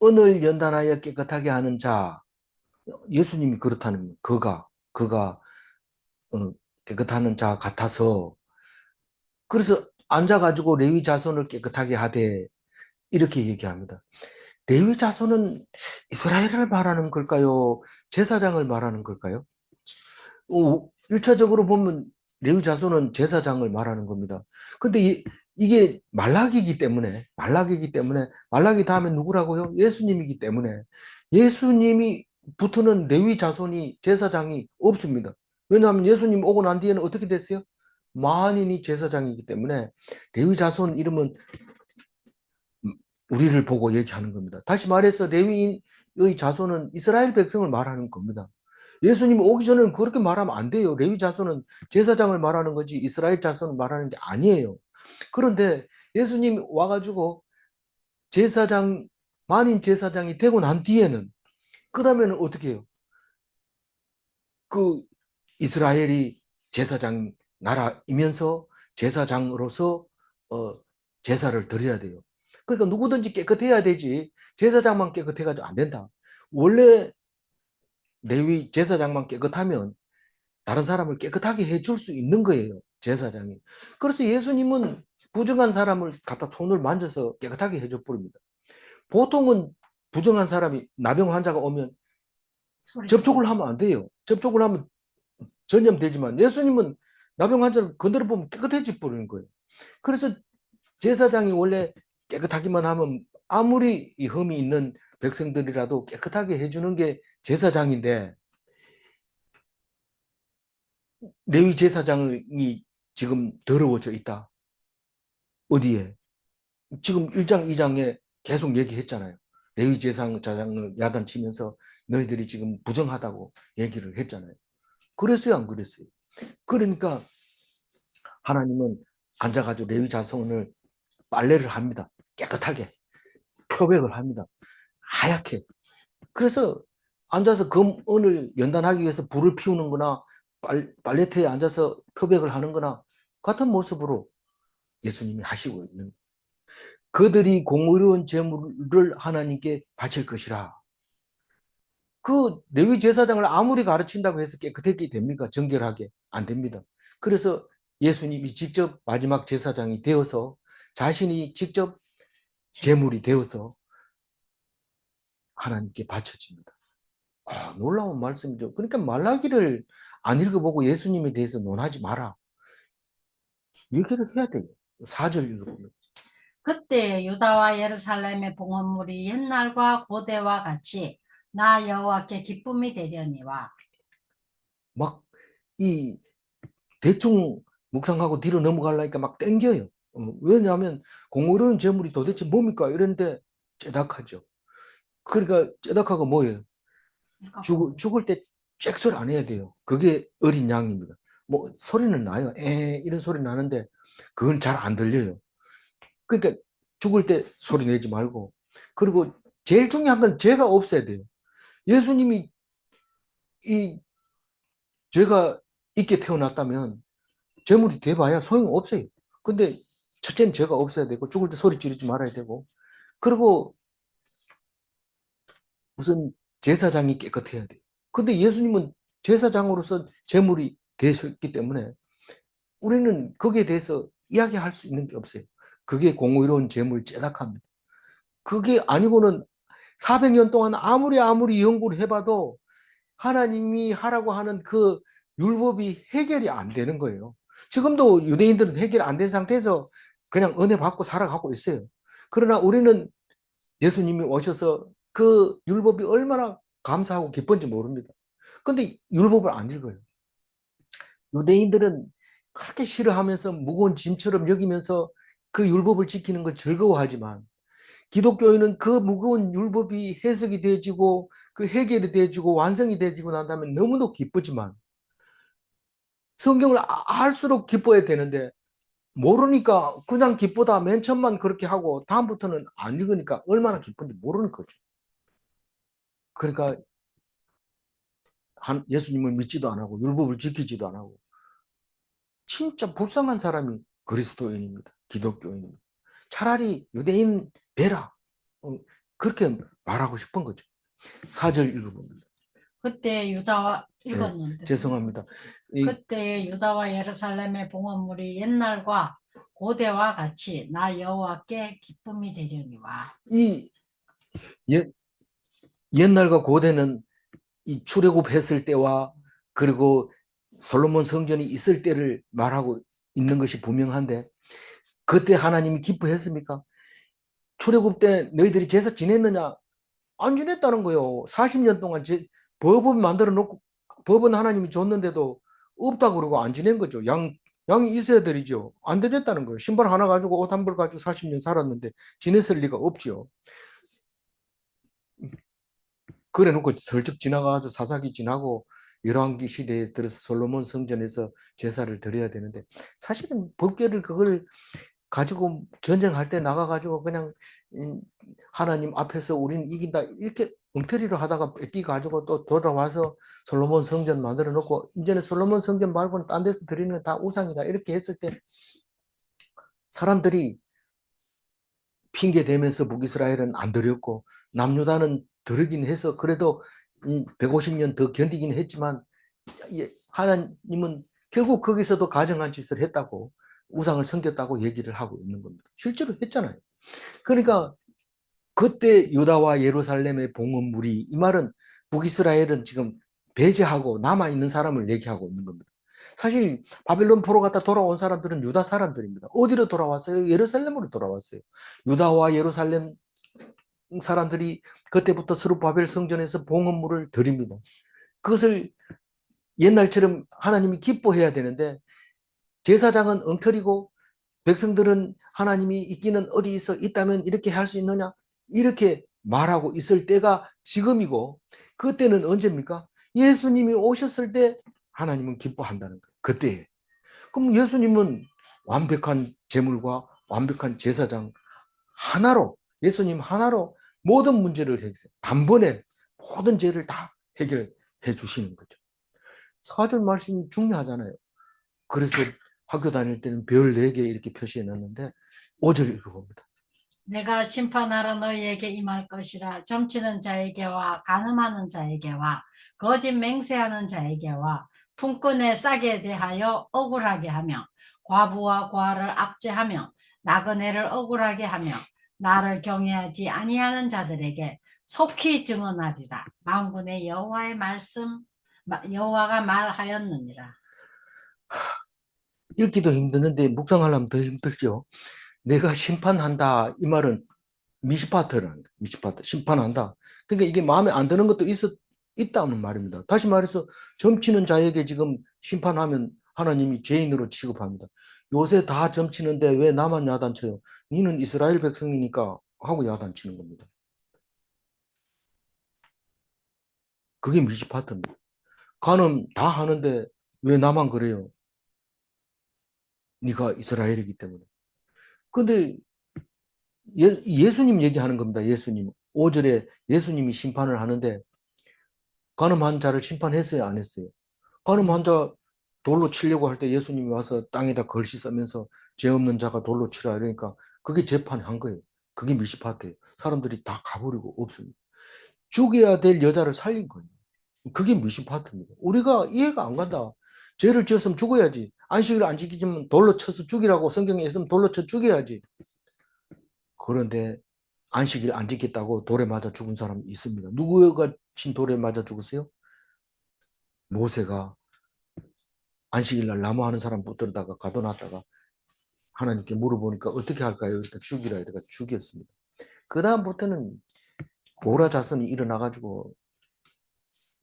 은을 연단하여 깨끗하게 하는 자, 예수님이 그렇다는 그가 깨끗하는 자 같아서 그래서 앉아가지고 레위 자손을 깨끗하게 하되 이렇게 얘기합니다. 레위 자손은 이스라엘을 말하는 걸까요? 제사장을 말하는 걸까요? 1차적으로 보면 레위 자손은 제사장을 말하는 겁니다. 근데 이게 말라기이기 때문에 말라기 다음에 누구라고요? 예수님이기 때문에 예수님이 붙는 레위 자손이 제사장이 없습니다. 왜냐하면 예수님 오고 난 뒤에는 어떻게 됐어요? 만인이 제사장이기 때문에 레위 자손 이름은 우리를 보고 얘기하는 겁니다. 다시 말해서 레위인의 자손은 이스라엘 백성을 말하는 겁니다. 예수님 오기 전에는 그렇게 말하면 안 돼요. 레위 자손은 제사장을 말하는 거지 이스라엘 자손을 말하는 게 아니에요. 그런데 예수님 와가지고 제사장, 만인 제사장이 되고 난 뒤에는 그 다음에는 어떻게 해요? 그 이스라엘이 제사장 나라이면서 제사장으로서 제사를 드려야 돼요. 그러니까 누구든지 깨끗해야 되지 제사장만 깨끗해가지고 안 된다. 원래 레위 제사장만 깨끗하면 다른 사람을 깨끗하게 해줄 수 있는 거예요. 제사장이. 그래서 예수님은 부정한 사람을 갖다 손을 만져서 깨끗하게 해줘 버립니다. 보통은 부정한 사람이 나병 환자가 오면 접촉을 하면 안 돼요. 접촉을 하면 전염되지만 예수님은 나병 환자를 건드려 보면 깨끗해져 버리는 거예요. 그래서 제사장이 원래 깨끗하기만 하면 아무리 이 흠이 있는 백성들이라도 깨끗하게 해주는 게 제사장인데 레위 제사장이 지금 더러워져 있다. 어디에? 지금 1장, 2장에 계속 얘기했잖아요. 레위 제사장을 야단치면서 너희들이 지금 부정하다고 얘기를 했잖아요. 그랬어요, 안 그랬어요? 그러니까 하나님은 앉아가지고 레위 자손을 빨래를 합니다. 깨끗하게. 표백을 합니다. 하얗게. 그래서 앉아서 금은을 연단하기 위해서 불을 피우는 거나 빨래터에 앉아서 표백을 하는 거나 같은 모습으로 예수님이 하시고 있는 그들이 공의로운 제물을 하나님께 바칠 것이라. 그 레위 제사장을 아무리 가르친다고 해서 깨끗하게 됩니까? 정결하게 안 됩니다. 그래서 예수님이 직접 마지막 제사장이 되어서 자신이 직접 제물이 되어서 하나님께 바쳐집니다. 놀라운 말씀이죠. 그러니까 말라기를 안 읽어보고 예수님에 대해서 논하지 마라. 얘기를 해야 돼요. 4절 읽어보면. 그때 유다와 예루살렘의 봉헌물이 옛날과 고대와 같이 나 여호와께 기쁨이 되려니와. 막 이 대충 묵상하고 뒤로 넘어가려니까 막 땡겨요. 왜냐하면 공의로운 재물이 도대체 뭡니까? 이런데 째닥하죠. 그러니까 째닥하고 뭐예요? 죽을 때 짹소리 안 해야 돼요. 그게 어린 양입니다. 뭐 소리는 나요. 이런 소리 나는데 그건 잘 안 들려요. 그러니까 죽을 때 소리 내지 말고 그리고 제일 중요한 건 죄가 없어야 돼요. 예수님이 이 죄가 있게 태어났다면 재물이 돼봐야 소용없어요. 근데 첫째는 죄가 없어야 되고 죽을 때 소리 지르지 말아야 되고 그리고 무슨 제사장이 깨끗해야 돼요. 근데 예수님은 제사장으로서 제물이 되셨기 때문에 우리는 거기에 대해서 이야기할 수 있는 게 없어요. 그게 공의로운 제물 째락합니다. 그게 아니고는 400년 동안 아무리 연구를 해봐도 하나님이 하라고 하는 그 율법이 해결이 안 되는 거예요. 지금도 유대인들은 해결 안 된 상태에서 그냥 은혜 받고 살아가고 있어요. 그러나 우리는 예수님이 오셔서 그 율법이 얼마나 감사하고 기쁜지 모릅니다. 근데 율법을 안 읽어요. 유대인들은 그렇게 싫어하면서 무거운 짐처럼 여기면서 그 율법을 지키는 걸 즐거워하지만 기독교인은 그 무거운 율법이 해석이 되어지고 그 해결이 되어지고 완성이 되어지고 난 다음에 너무도 기쁘지만 성경을 알수록 기뻐야 되는데 모르니까 그냥 기쁘다 맨 처음만 그렇게 하고 다음부터는 안 읽으니까 얼마나 기쁜지 모르는 거죠. 그러니까 예수님을 믿지도 안 하고 율법을 지키지도 안 하고 진짜 불쌍한 사람이 그리스도인입니다. 기독교인입니다. 차라리 유대인 되라. 그렇게 말하고 싶은 거죠. 4절 읽어봅니다. 그때 유다와 네, 읽었는데 죄송합니다. 그때 유다와 예루살렘의 봉헌물이 옛날과 고대와 같이 나 여호와께 기쁨이 되려니와. 이 옛날과 고대는 이 출애굽했을 때와 그리고 솔로몬 성전이 있을 때를 말하고 있는 것이 분명한데 그때 하나님이 기뻐했습니까? 출애굽 때 너희들이 제사 지냈느냐? 안 지냈다는 거예요. 40년 동안 법을 만들어 놓고 법은 하나님이 줬는데도 없다고 그러고 안 지낸 거죠. 양이 있어야 되죠. 안 되졌다는 거예요. 신발 하나 가지고 옷 한 벌 가지고 40년 살았는데 지냈을 리가 없죠. 그래 놓고 슬쩍 지나가서 사사기 지나고 열왕기 시대에 들어서 솔로몬 성전에서 제사를 드려야 되는데 사실은 법궤를 그걸 가지고 전쟁할 때 나가가지고 그냥 하나님 앞에서 우리는 이긴다 이렇게 엉터리로 하다가 뺏기가지고 또 돌아와서 솔로몬 성전 만들어 놓고 이제는 솔로몬 성전 말고는 딴 데서 드리는 건 다 우상이다 이렇게 했을 때 사람들이 핑계 대면서 북이스라엘은 안 드렸고 남유다는 드리긴 해서 그래도 150년 더 견디긴 했지만 하나님은 결국 거기서도 가증한 짓을 했다고 우상을 섬겼다고 얘기를 하고 있는 겁니다. 실제로 했잖아요. 그러니까 그때 유다와 예루살렘의 봉헌물이 이 말은 북이스라엘은 지금 배제하고 남아있는 사람을 얘기하고 있는 겁니다. 사실 바벨론 포로 갔다 돌아온 사람들은 유다 사람들입니다. 어디로 돌아왔어요? 예루살렘으로 돌아왔어요. 유다와 예루살렘 사람들이 그때부터 스룹바벨 성전에서 봉헌물을 드립니다. 그것을 옛날처럼 하나님이 기뻐해야 되는데 제사장은 엉터리고 백성들은 하나님이 있기는 어디 있다면 이렇게 할 수 있느냐? 이렇게 말하고 있을 때가 지금이고 그때는 언제입니까? 예수님이 오셨을 때 하나님은 기뻐한다는 거예요. 그때. 그럼 예수님은 완벽한 제물과 완벽한 제사장 하나로 예수님 하나로 모든 문제를 해결해요. 단번에 모든 죄를 다 해결해 주시는 거죠. 4절 말씀이 중요하잖아요. 그래서 학교 다닐 때는 별 4개 이렇게 표시해 놨는데 5절 읽어봅니다. 내가 심판하러 너희에게 임할 것이라. 점치는 자에게와 간음하는 자에게와 거짓 맹세하는 자에게와 품꾼의 싹에 대하여 억울하게 하며 과부와 고아를 압제하며 나그네를 억울하게 하며 나를 경외하지 아니하는 자들에게 속히 증언하리라. 만군의 여호와의 말씀 여호와가 말하였느니라. 읽기도 힘드는데 묵상하려면 더 힘들죠. 내가 심판한다 이 말은 미시파트라는 미시파트 심판한다. 그러니까 이게 마음에 안 드는 것도 있다는 말입니다. 다시 말해서 점치는 자에게 지금 심판하면 하나님이 죄인으로 취급합니다. 요새 다 점치는데 왜 나만 야단쳐요? 니는 이스라엘 백성이니까 하고 야단치는 겁니다. 그게 미시파트입니다. 간음 다 하는데 왜 나만 그래요? 네가 이스라엘이기 때문에. 근데 예수님 얘기하는 겁니다. 예수님. 5절에 예수님이 심판을 하는데 간음한 자를 심판했어요? 안 했어요? 간음한 자 돌로 치려고 할 때 예수님이 와서 땅에다 걸시 쓰면서 죄 없는 자가 돌로 치라 이러니까 그게 재판한 거예요. 그게 미시파트예요. 사람들이 다 가버리고 없습니다. 죽여야 될 여자를 살린 거예요. 그게 미시파트입니다. 우리가 이해가 안 간다. 죄를 지었으면 죽어야지. 안식일 안 지키지만 돌로 쳐서 죽이라고 성경에 있으면 돌로 쳐 죽여야지. 그런데 안식일 안 지켰다고 돌에 맞아 죽은 사람이 있습니다. 누구가 친 돌에 맞아 죽었어요? 모세가 안식일 날 나무 하는 사람 붙들다가 가둬놨다가 하나님께 물어보니까 어떻게 할까요? 일단 죽이라 이래가 죽였습니다. 그 다음부터는 고라 자손이 일어나가지고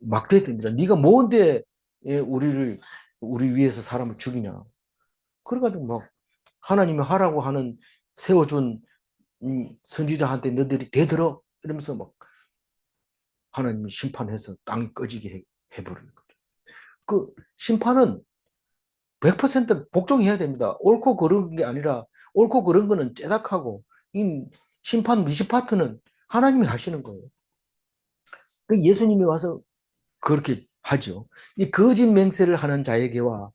막대듭니다. 네가 뭔데 우리 위해서 사람을 죽이냐? 그래가지고 막 하나님이 하라고 하는 세워준 선지자한테 너희들이 대들어 이러면서 막 하나님이 심판해서 땅이 꺼지게 해버리는 거죠. 그 심판은 100% 복종해야 됩니다. 옳고 그른 게 아니라 옳고 그른 거는 째닥하고 이 심판 미시 파트는 하나님이 하시는 거예요. 그 예수님이 와서 그렇게 하죠. 이 거짓 맹세를 하는 자에게와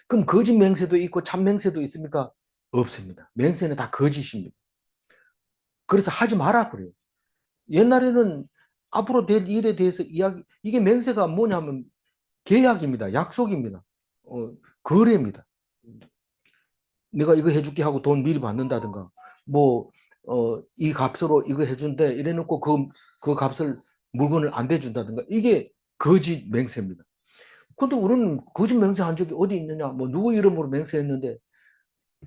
그럼 거짓 맹세도 있고 참 맹세도 있습니까? 없습니다. 맹세는 다 거짓입니다. 그래서 하지 마라 그래요. 옛날에는 앞으로 될 일에 대해서 이야기 이게 맹세가 뭐냐면 계약입니다. 약속입니다. 거래입니다. 내가 이거 해줄게 하고 돈 미리 받는다든가 뭐 이 값으로 이거 해준대 이래 놓고 그 값을 물건을 안 대준다든가 이게 거짓 맹세입니다. 근데 우리는 거짓 맹세한 적이 어디 있느냐 뭐 누구 이름으로 맹세했는데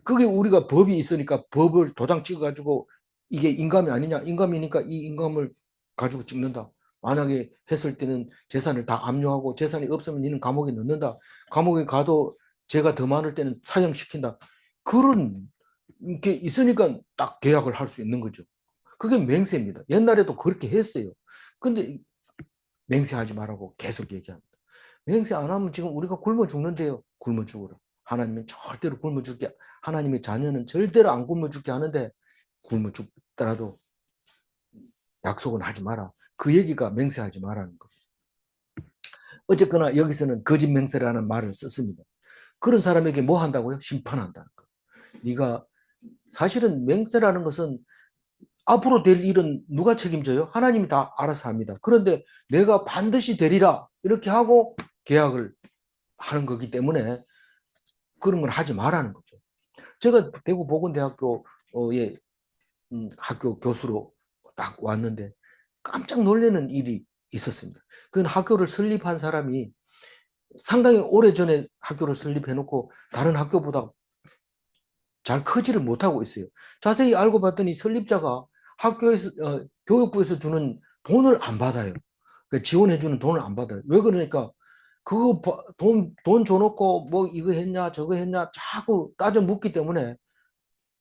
그게 우리가 법이 있으니까 법을 도장 찍어가지고 이게 인감이 아니냐 인감이니까 이 인감을 가지고 찍는다. 만약에 했을 때는 재산을 다 압류하고 재산이 없으면 니는 감옥에 넣는다. 감옥에 가도 죄가 더 많을 때는 사형시킨다. 그런 게 있으니까 딱 계약을 할 수 있는 거죠. 그게 맹세입니다. 옛날에도 그렇게 했어요. 근데 맹세하지 말라고 계속 얘기합니다. 맹세 안 하면 지금 우리가 굶어 죽는데요. 굶어 죽으라. 하나님은 절대로 굶어 죽게, 하나님의 자녀는 절대로 안 굶어 죽게 하는데 굶어 죽더라도 약속은 하지 마라. 그 얘기가 맹세하지 말라는 거. 어쨌거나 여기서는 거짓 맹세라는 말을 썼습니다. 그런 사람에게 뭐 한다고요? 심판한다는 거. 네가 사실은 맹세라는 것은 앞으로 될 일은 누가 책임져요? 하나님이 다 알아서 합니다. 그런데 내가 반드시 되리라 이렇게 하고 계약을 하는 거기 때문에 그런 걸 하지 말라는 거죠. 제가 대구 보건대학교에 학교 교수로 딱 왔는데 깜짝 놀라는 일이 있었습니다. 그건 학교를 설립한 사람이 상당히 오래전에 학교를 설립해 놓고 다른 학교보다 잘 크지를 못하고 있어요. 자세히 알고 봤더니 설립자가 학교에서 교육부에서 주는 돈을 안 받아요. 그러니까 지원해주는 돈을 안 받아요. 왜 그러니까 그거 돈 줘놓고 뭐 이거 했냐 저거 했냐 자꾸 따져 묻기 때문에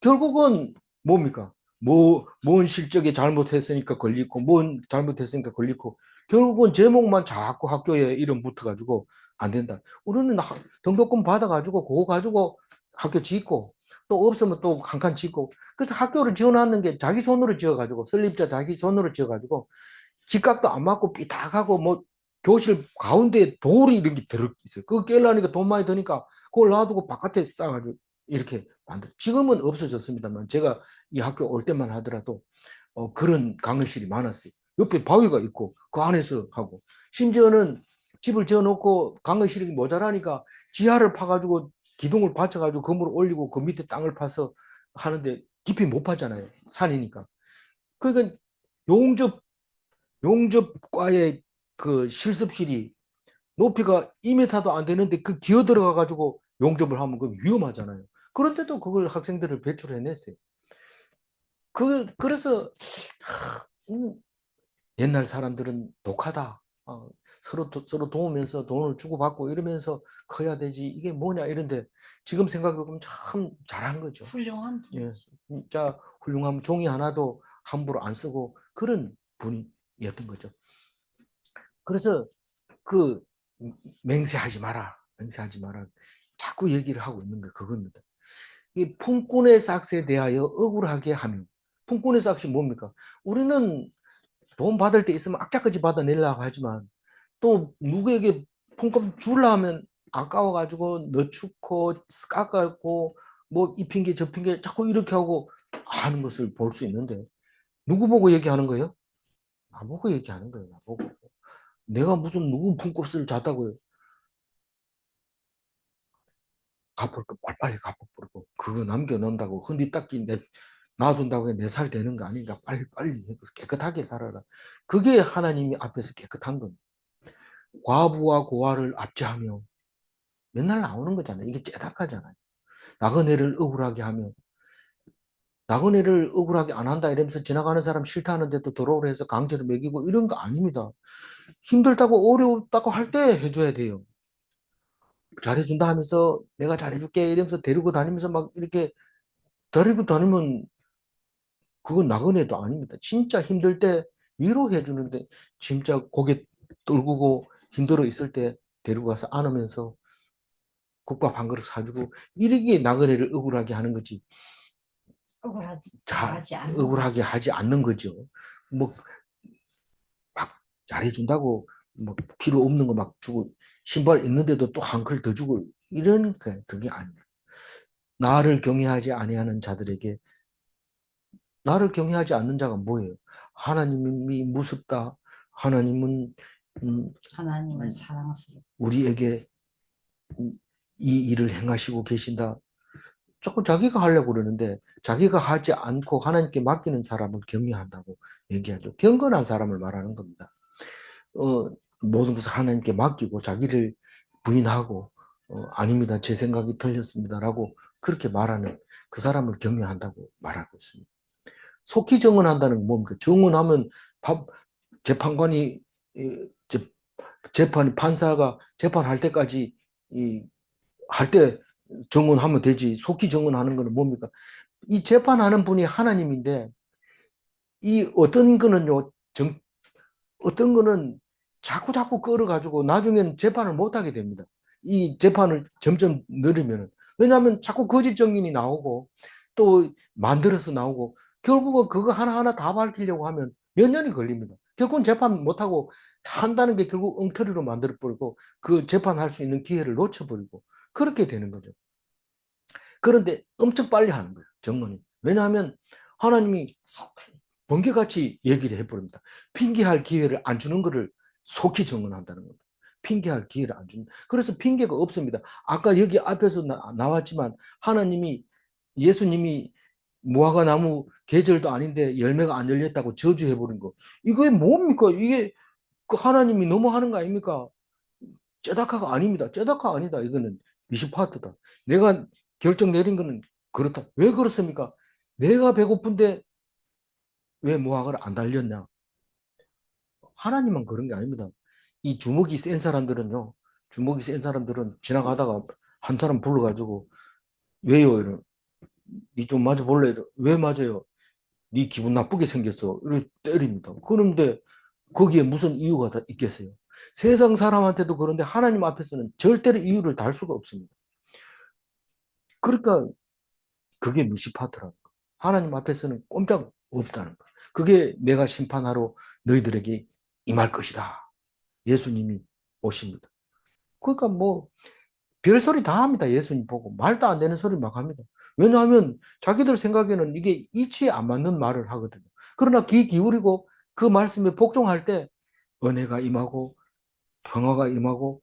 결국은 뭡니까? 뭔 실적이 잘못했으니까 걸리고 뭔 잘못했으니까 걸리고 결국은 제목만 자꾸 학교에 이름 붙어가지고 안 된다. 우리는 등록금 받아가지고 그거 가지고 학교 짓고 또 없으면 또 한 칸 짓고 그래서 학교를 지어놨는 게 자기 손으로 지어가지고 설립자 자기 손으로 지어가지고 집값도 안 맞고 삐딱하고 뭐 교실 가운데 돌이 이렇게 들어 있어요. 그거 깨려니까 돈 많이 드니까 그걸 놔두고 바깥에 쌓아가지고 이렇게 만들. 지금은 없어졌습니다만 제가 이 학교 올 때만 하더라도 그런 강의실이 많았어요. 옆에 바위가 있고 그 안에서 하고 심지어는 집을 지어놓고 강의실이 모자라니까 지하를 파가지고 기둥을 받쳐가지고 건물을 올리고 그 밑에 땅을 파서 하는데 깊이 못 파잖아요. 산이니까. 그러니까 용접 용접과의 그 실습실이 높이가 2m도 안 되는데 그 기어 들어가 가지고 용접을 하면 그 위험하잖아요. 그런데도 그걸 학생들을 배출해냈어요. 그래서 옛날 사람들은 독하다. 서로 도우면서 돈을 주고받고 이러면서 커야 되지. 이게 뭐냐 이런데 지금 생각해보면 참 잘한 거죠. 훌륭한 예, 분이죠. 진짜 훌륭한 종이 하나도 함부로 안 쓰고 그런 분이었던 거죠. 그래서 그 맹세하지 마라. 맹세하지 마라. 자꾸 얘기를 하고 있는 게 그겁니다. 이 품꾼의 삭스에 대하여 억울하게 하며 품꾼의 삭스이 뭡니까? 우리는 돈 받을 때 있으면 악착같이 받아내려고 하지만 또 누구에게 품금 주려 하면 아까워가지고 늦추고 깎았고 뭐 이 핑계 저 핑계 자꾸 이렇게 하고 하는 것을 볼 수 있는데 누구 보고 얘기하는 거예요? 나보고 얘기하는 거예요. 나보고. 내가 무슨 누구 품값을 잤다고요. 갚을 거 빨리빨리 갚아버리고 그거 남겨놓는다고 헌디 닦기 놔둔다고 내 살 되는 거 아닌가 빨리빨리 깨끗하게 살아라. 그게 하나님이 앞에서 깨끗한 겁니다. 과부와 고아를 압제하며 맨날 나오는 거잖아요. 이게 째닥하잖아요. 나그네를 억울하게 하며 나그네를 억울하게 안 한다 이러면서 지나가는 사람 싫다하는데도 더러우려 해서 강제로 먹이고 이런 거 아닙니다. 힘들다고 어렵다고 할 때 해줘야 돼요. 잘해준다 하면서 내가 잘해줄게 이러면서 데리고 다니면서 막 이렇게 데리고 다니면 그건 나그네도 아닙니다. 진짜 힘들 때 위로해 주는데 진짜 고개 떨구고 힘들어 있을 때 데리고 가서 안으면서 국밥 한 그릇 사주고 이렇게 나그네를 억울하게 하는 거지. 억울하지 자, 하지 않는 억울하게 거지. 하지 않는 거죠. 뭐 막 잘해준다고 뭐 필요 없는 거 막 주고 신발 있는데도 또 한 컬 더 주고 이런 그게 아니에요. 나를 경외하지 아니하는 자들에게 나를 경외하지 않는 자가 뭐예요? 하나님이 무섭다. 하나님은 하나님을 사랑스럽고 우리에게 이 일을 행하시고 계신다. 조금 자기가 하려고 그러는데 자기가 하지 않고 하나님께 맡기는 사람을 경외한다고 얘기하죠. 경건한 사람을 말하는 겁니다. 모든 것을 하나님께 맡기고 자기를 부인하고 아닙니다. 제 생각이 틀렸습니다라고 그렇게 말하는 그 사람을 경외한다고 말하고 있습니다. 속히 정언한다는 건 뭡니까? 정언하면 재판관이 재판 판사가 재판할 때까지 할 때 정언하면 되지. 속히 정언하는 거는 뭡니까? 이 재판하는 분이 하나님인데 이 어떤 거는요 어떤 거는 자꾸 끌어가지고 나중에는 재판을 못하게 됩니다. 이 재판을 점점 늘리면. 왜냐하면 자꾸 거짓 증인이 나오고 또 만들어서 나오고 결국은 그거 하나하나 다 밝히려고 하면 몇 년이 걸립니다. 결국은 재판 못하고 한다는 게 결국 엉터리로 만들어버리고 그 재판할 수 있는 기회를 놓쳐버리고 그렇게 되는 거죠. 그런데 엄청 빨리 하는 거예요. 정론이. 왜냐하면 하나님이 번개같이 얘기를 해버립니다. 핑계할 기회를 안 주는 것을 속히 정언한다는 겁니다. 핑계할 기회를 안 주는. 그래서 핑계가 없습니다. 아까 여기 앞에서 나왔지만 하나님이 예수님이 무화과 나무 계절도 아닌데 열매가 안 열렸다고 저주해버린 거. 이게 뭡니까? 이게 그 하나님이 너무하는 거 아닙니까? 쩌다카가 아닙니다. 쩌다카 아니다. 이거는 미시파트다. 내가 결정 내린 거는 그렇다. 왜 그렇습니까? 내가 배고픈데 왜 무화과를 안 달렸냐? 하나님만 그런 게 아닙니다. 이 주먹이 센 사람들은요, 주먹이 센 사람들은 지나가다가 한 사람 불러가지고, 왜요? 이러 니좀 맞아볼래? 왜 맞아요? 네 기분 나쁘게 생겼어. 이렇게 때립니다. 그런데 거기에 무슨 이유가 있겠어요? 세상 사람한테도 그런데 하나님 앞에서는 절대로 이유를 달 수가 없습니다. 그러니까 그게 무시파트라는 거. 하나님 앞에서는 꼼짝 없다는 거. 그게 내가 심판하러 너희들에게 임할 것이다. 예수님이 오십니다. 그러니까 뭐 별소리 다 합니다. 예수님 보고 말도 안 되는 소리 막 합니다. 왜냐하면 자기들 생각에는 이게 이치에 안 맞는 말을 하거든요. 그러나 귀 기울이고 그 말씀에 복종할 때 은혜가 임하고 평화가 임하고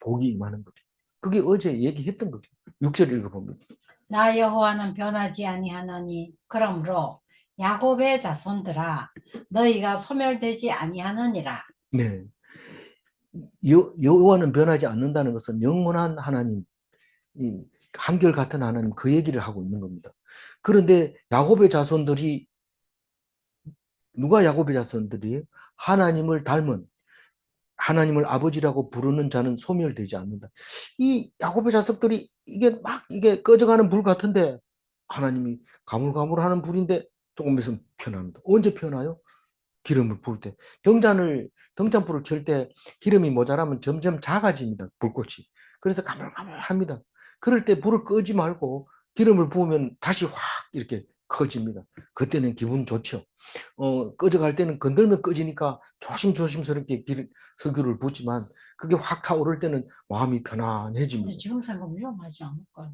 복이 임하는 거죠. 그게 어제 얘기했던 거죠. 6절 읽어봅니다. 나 여호와는 변하지 아니하나니 그러므로 야곱의 자손들아 너희가 소멸되지 아니하느니라. 네. 여호와는 변하지 않는다는 것은 영원한 하나님, 한결같은 하나님 그 얘기를 하고 있는 겁니다. 그런데 야곱의 자손들이 누가 야곱의 자손들이 하나님을 닮은 하나님을 아버지라고 부르는 자는 소멸되지 않는다. 이 야곱의 자손들이 이게 막 이게 꺼져가는 불 같은데 하나님이 가물가물하는 불인데 조금 있으면 피어납니다. 언제 피어나요? 기름을 부을 때. 등잔불을 켤 때 기름이 모자라면 점점 작아집니다. 불꽃이. 그래서 가물가물합니다. 그럴 때 불을 끄지 말고 기름을 부으면 다시 확 이렇게 커집니다. 그때는 기분 좋죠. 꺼져갈 때는 건들면 꺼지니까 조심스럽게 석유를 붓지만 그게 확 타오를 때는 마음이 근데 편안해집니다. 지금 생각 위험하지 않을까?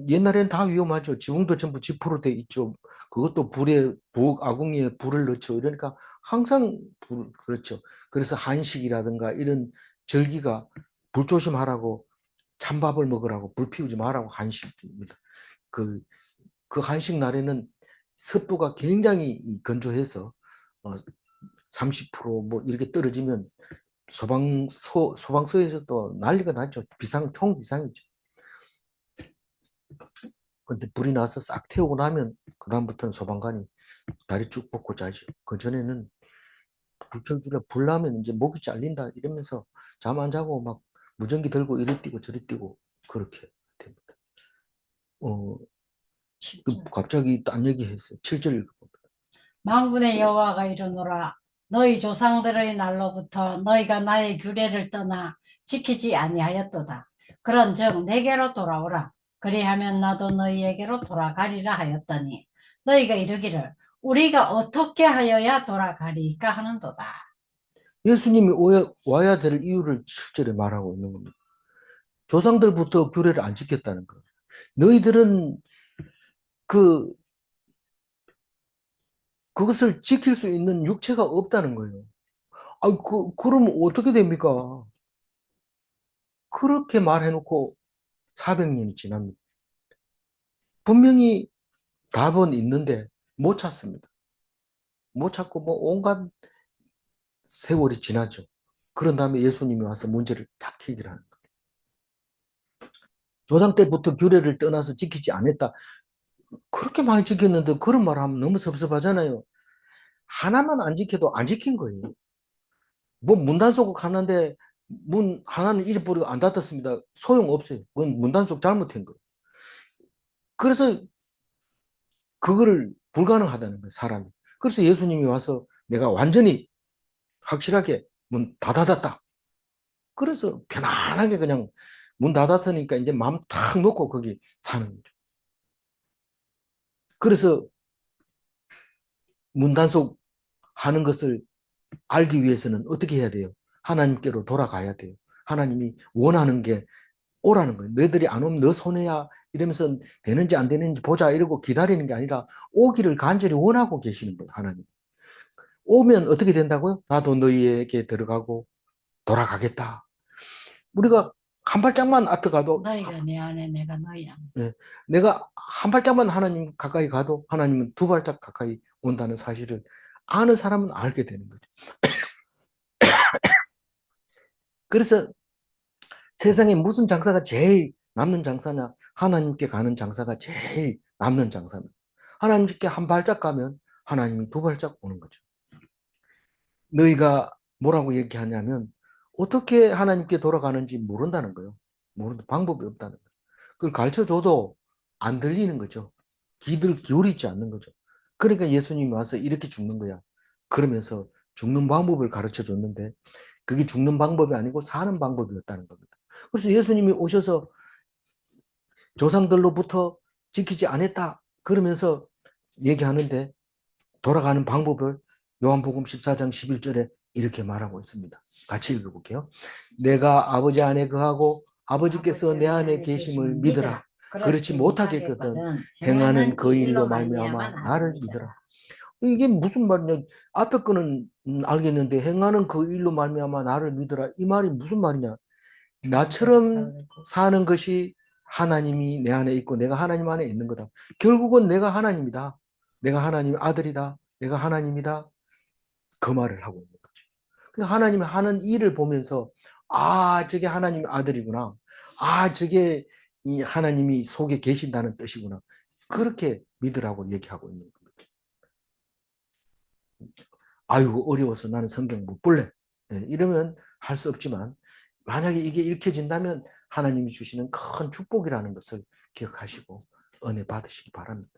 옛날엔 다 위험하죠. 지붕도 전부 지프로 돼 있죠. 그것도 아궁이에 불을 넣죠. 이러니까 항상 그렇죠. 그래서 한식이라든가 이런 절기가 불조심하라고 찬밥을 먹으라고 불 피우지 말라고 한식입니다. 그, 그 한식 날에는 습도가 굉장히 건조해서 30%뭐 이렇게 떨어지면 소방서에서도 난리가 났죠. 총비상이죠. 근데 불이 나서 싹 태우고 나면 그다음부터는 소방관이 다리 쭉 뻗고 자죠. 그전에는 불철주에 불 나면 이제 목이 잘린다 이러면서 잠 안 자고 막 무전기 들고 이리 뛰고 저리 뛰고 그렇게 됩니다. 어, 갑자기 딴 얘기 했어요. 7절 읽어봅니다. 만군의 여호와가 이르노라 너희 조상들의 날로부터 너희가 나의 규례를 떠나 지키지 아니하였도다. 그런즉 내게로 돌아오라. 그리하면 나도 너희에게로 돌아가리라 하였더니 너희가 이르기를 우리가 어떻게 하여야 돌아가리까 하는도다. 예수님이 와야 될 이유를 7절에 말하고 있는 겁니다. 조상들부터 규례를 안 지켰다는 거예요. 너희들은 그것을 지킬 수 있는 육체가 없다는 거예요. 그러면 어떻게 됩니까? 그렇게 말해놓고 400년이 지납니다. 분명히 답은 있는데 못 찾습니다. 못 찾고 뭐 온갖 세월이 지나죠. 그런 다음에 예수님이 와서 문제를 딱 해결하는 거예요. 조상 때부터 규례를 떠나서 지키지 않았다. 그렇게 많이 지켰는데 그런 말 하면 너무 섭섭하잖아요. 하나만 안 지켜도 안 지킨 거예요. 뭐 문단속 하는데 문 하나는 잊어버리고 안 닫았습니다. 소용없어요. 그건 문단속 잘못한 거예요. 그래서 그거를 불가능하다는 거예요, 사람이. 그래서 예수님이 와서 내가 완전히 확실하게 문 다 닫았다. 그래서 편안하게 그냥 문 닫았으니까 이제 마음 탁 놓고 거기 사는 거죠. 그래서 문단속 하는 것을 알기 위해서는 어떻게 해야 돼요? 하나님께로 돌아가야 돼요. 하나님이 원하는 게 오라는 거예요. 너희들이 안 오면 너 손해야 이러면서 되는지 안 되는지 보자 이러고 기다리는 게 아니라 오기를 간절히 원하고 계시는 거예요. 하나님. 오면 어떻게 된다고요? 나도 너희에게 들어가고 돌아가겠다. 우리가 한 발짝만 앞에 가도 너희가 내 안에 내가 너희 안에. 예, 내가 한 발짝만 하나님 가까이 가도 하나님은 두 발짝 가까이 온다는 사실을 아는 사람은 알게 되는 거죠. 그래서 세상에 무슨 장사가 제일 남는 장사냐? 하나님께 가는 장사가 제일 남는 장사입니다. 하나님께 한 발짝 가면 하나님이 두 발짝 오는 거죠. 너희가 뭐라고 얘기하냐면 어떻게 하나님께 돌아가는지 모른다는 거예요. 모르는 방법이 없다는 거예요. 그걸 가르쳐줘도 안 들리는 거죠. 귀들 기울이지 않는 거죠. 그러니까 예수님이 와서 이렇게 죽는 거야. 그러면서 죽는 방법을 가르쳐 줬는데 그게 죽는 방법이 아니고 사는 방법이었다는 겁니다. 그래서 예수님이 오셔서 조상들로부터 지키지 않았다. 그러면서 얘기하는데 돌아가는 방법을 요한복음 14장 11절에 이렇게 말하고 있습니다. 같이 읽어볼게요. 내가 아버지 안에 거하고 아버지께서 내 안에 계심을 믿으라. 그렇지 못하겠거든 행하는 그 일로 말미암아 나를 믿으라. 이게 무슨 말이냐? 앞에 거는 알겠는데 행하는 그 일로 말미암아 나를 믿으라. 이 말이 무슨 말이냐? 나처럼 사는 것이 하나님이 내 안에 있고 내가 하나님 안에 있는 거다. 결국은 내가 하나님이다. 내가 하나님의 아들이다. 내가 하나님이다. 그 말을 하고 있는 거죠. 그래서 하나님이 하는 일을 보면서 저게 하나님의 아들이구나. 저게 이 하나님이 속에 계신다는 뜻이구나. 그렇게 믿으라고 얘기하고 있는 겁니다. 아이고 어려워서 나는 성경 못 볼래. 이러면 할 수 없지만 만약에 이게 읽혀진다면 하나님이 주시는 큰 축복이라는 것을 기억하시고 은혜 받으시기 바랍니다.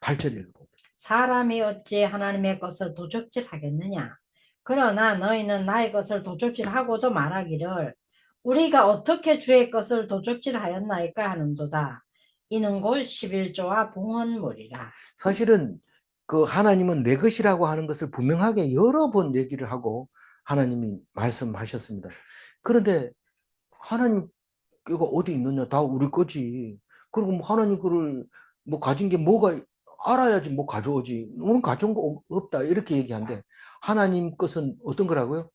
8절 읽어봅니다. 사람이 어찌 하나님의 것을 도적질하겠느냐? 그러나 너희는 나의 것을 도적질하고도 말하기를 우리가 어떻게 주의 것을 도적질하였나이까 하는도다. 이는 곧 11조와 봉헌물이라. 사실은 그 하나님은 내 것이라고 하는 것을 분명하게 여러 번 얘기를 하고 하나님이 말씀하셨습니다. 그런데 하나님 께가 어디 있느냐? 다 우리 거지. 그리고 뭐 하나님 거를 뭐 가진 게 뭐가 알아야지 뭐 가져오지. 우리는 가져온 거 없다. 이렇게 얘기하는데 하나님 것은 어떤 거라고요?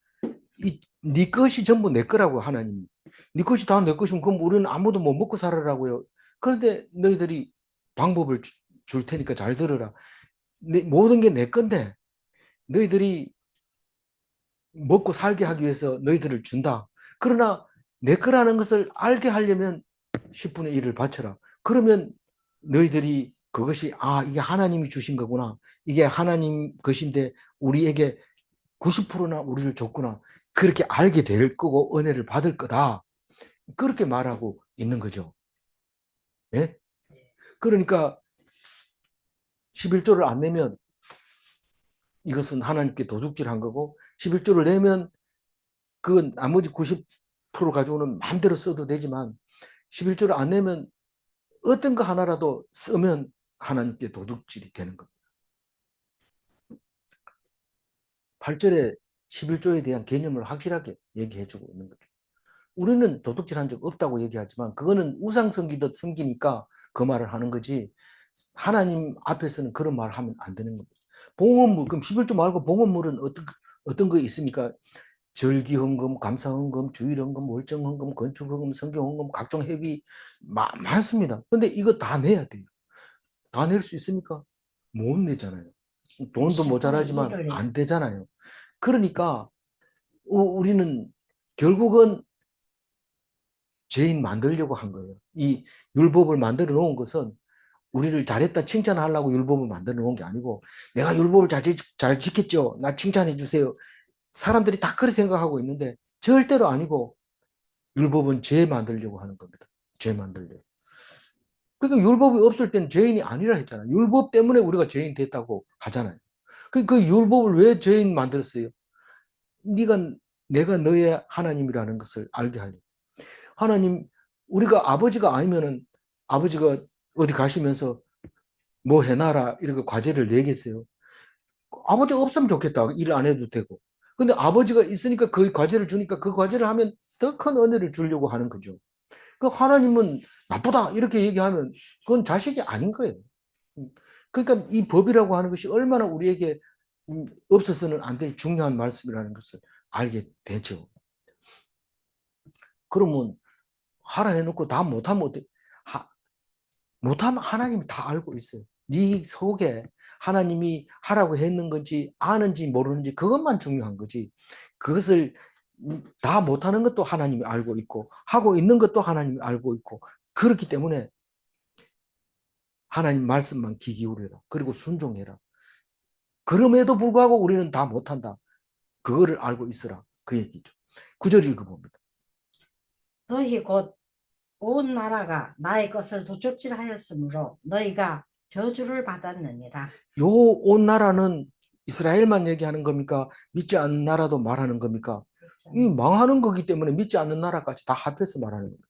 네 것이 전부 내 거라고 하나님이. 네 것이 다 내 것이면 그럼 우리는 아무도 못 먹고 살아라고요. 그런데 너희들이 방법을 줄 테니까 잘 들어라. 모든 게 내 건데 너희들이 먹고 살게 하기 위해서 너희들을 준다. 그러나 내 거라는 것을 알게 하려면 10분의 1을 바쳐라. 그러면 너희들이 그것이 이게 하나님이 주신 거구나. 이게 하나님 것인데 우리에게 90%나 우리를 줬구나. 그렇게 알게 될 거고 은혜를 받을 거다. 그렇게 말하고 있는 거죠. 예? 그러니까 11조를 안 내면 이것은 하나님께 도둑질한 거고 11조를 내면 그 나머지 90% 가지고는 마음대로 써도 되지만 11조를 안 내면 어떤 거 하나라도 쓰면 하나님께 도둑질이 되는 겁니다. 8절에 11조에 대한 개념을 확실하게 얘기해주고 있는 거죠. 우리는 도둑질한 적 없다고 얘기하지만 그거는 우상숭기듯 섬기니까 그 말을 하는 거지 하나님 앞에서는 그런 말을 하면 안 되는 겁니다. 봉헌물, 그럼 11조 말고 봉헌물은 어떤 거 있습니까? 절기헌금, 감사헌금, 주일헌금, 월정헌금, 건축헌금, 성경헌금, 각종 회비 많습니다. 근데 이거 다 내야 돼요. 다 낼 수 있습니까? 못 내잖아요. 돈도 10분의 모자라지만 1을 안 되잖아요. 그러니까 우리는 결국은 죄인 만들려고 한 거예요. 이 율법을 만들어 놓은 것은 우리를 잘했다 칭찬하려고 율법을 만들어 놓은 게 아니고 내가 율법을 잘 지켰죠. 나 칭찬해 주세요. 사람들이 다 그렇게 생각하고 있는데 절대로 아니고 율법은 죄 만들려고 하는 겁니다. 죄 만들려고. 그러니까 율법이 없을 때는 죄인이 아니라 했잖아요. 율법 때문에 우리가 죄인 됐다고 하잖아요. 그 율법을 왜 죄인 만들었어요? 내가 너의 하나님이라는 것을 알게 하려고. 하나님, 우리가 아버지가 아니면은 아버지가 어디 가시면서 뭐 해놔라 이렇게 과제를 내겠어요. 아버지가 없으면 좋겠다. 일 안 해도 되고. 근데 아버지가 있으니까 그 과제를 주니까 그 과제를 하면 더 큰 은혜를 주려고 하는 거죠. 그 하나님은 나쁘다 이렇게 얘기하면 그건 자식이 아닌 거예요. 그러니까 이 법이라고 하는 것이 얼마나 우리에게 없어서는 안 될 중요한 말씀이라는 것을 알게 되죠. 그러면 하라 해놓고 다 못하면 어때? 못하면 하나님이 다 알고 있어요. 네 속에 하나님이 하라고 했는 건지 아는지 모르는지 그것만 중요한 거지. 그것을 다 못하는 것도 하나님이 알고 있고 하고 있는 것도 하나님이 알고 있고 그렇기 때문에 하나님 말씀만 귀 기울여라. 그리고 순종해라. 그럼에도 불구하고 우리는 다 못한다. 그거를 알고 있으라. 그 얘기죠. 9절 읽어봅니다. 너희 곧 온 나라가 나의 것을 도적질하였으므로 너희가 저주를 받았느니라. 요 온 나라는 이스라엘만 얘기하는 겁니까? 믿지 않는 나라도 말하는 겁니까? 그렇죠. 이 망하는 거기 때문에 믿지 않는 나라까지 다 합해서 말하는 겁니다.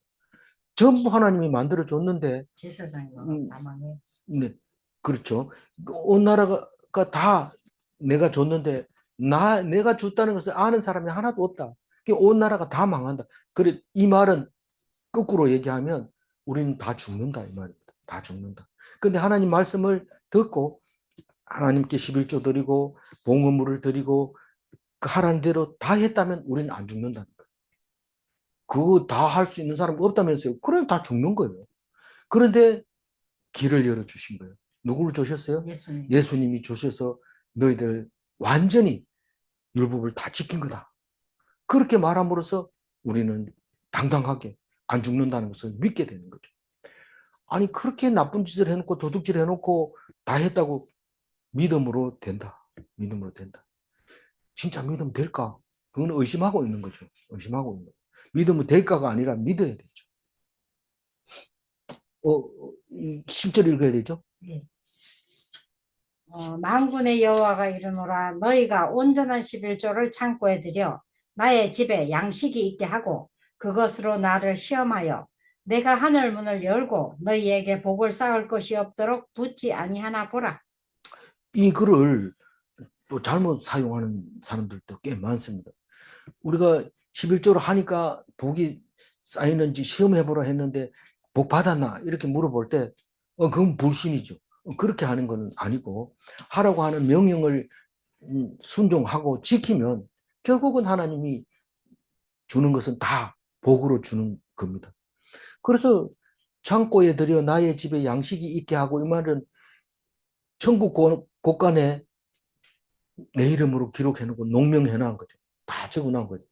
전부 하나님이 만들어 줬는데, 제사장이 나만의 네, 그렇죠. 온 나라가 다 내가 줬는데, 내가 줬다는 것을 아는 사람이 하나도 없다. 온 나라가 다 망한다. 그래, 이 말은 거꾸로 얘기하면 우리는 다 죽는다 이 말입니다. 다 죽는다. 근데 하나님 말씀을 듣고 하나님께 11조 드리고 봉헌물을 드리고 그 하라는 대로 다 했다면 우리는 안 죽는다는 거예요. 그거 다 할 수 있는 사람 없다면서요. 그럼 다 죽는 거예요. 그런데 길을 열어주신 거예요. 누구를 주셨어요? 예수님. 예수님이 주셔서 너희들 완전히 율법을 다 지킨 거다. 그렇게 말함으로써 우리는 당당하게 안 죽는다는 것을 믿게 되는 거죠. 아니 그렇게 나쁜 짓을 해놓고 도둑질 해놓고 다 했다고 믿음으로 된다. 믿음으로 된다. 진짜 믿으면 될까? 그건 의심하고 있는 거죠. 의심하고 있는 거죠. 믿으면 될까가 아니라 믿어야 되죠. 10절 읽어야 되죠? 예. 만군의 여호와가 이르노라 너희가 온전한 11조를 창고에 들여 나의 집에 양식이 있게 하고 그것으로 나를 시험하여 내가 하늘 문을 열고 너희에게 복을 쌓을 것이 없도록 붙지 아니하나 보라. 이 글을 또 잘못 사용하는 사람들도 꽤 많습니다. 우리가 11조를 하니까 복이 쌓이는지 시험해보라 했는데 복 받았나? 이렇게 물어볼 때 그건 불신이죠. 그렇게 하는 건 아니고 하라고 하는 명령을 순종하고 지키면 결국은 하나님이 주는 것은 다 복으로 주는 겁니다. 그래서 창고에 들여 나의 집에 양식이 있게 하고 이 말은 천국 곳간에 내 이름으로 기록해놓고 농명해놓은 거죠. 다 적어놓은 거죠.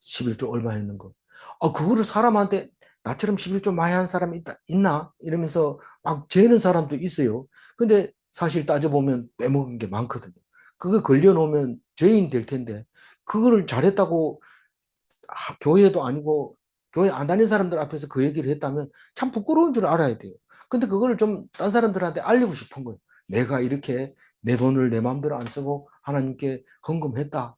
11조 얼마 했는 거. 그거를 사람한테 나처럼 11조 많이 한 사람이 있나? 이러면서 막 재는 사람도 있어요. 근데 사실 따져보면 빼먹은 게 많거든요. 그거 걸려놓으면 죄인 될 텐데, 그거를 잘했다고 교회도 아니고, 교회 안 다니는 사람들 앞에서 그 얘기를 했다면 참 부끄러운 줄 알아야 돼요. 근데 그거를 좀 딴 사람들한테 알리고 싶은 거예요. 내가 이렇게 내 돈을 내 마음대로 안 쓰고 하나님께 헌금했다.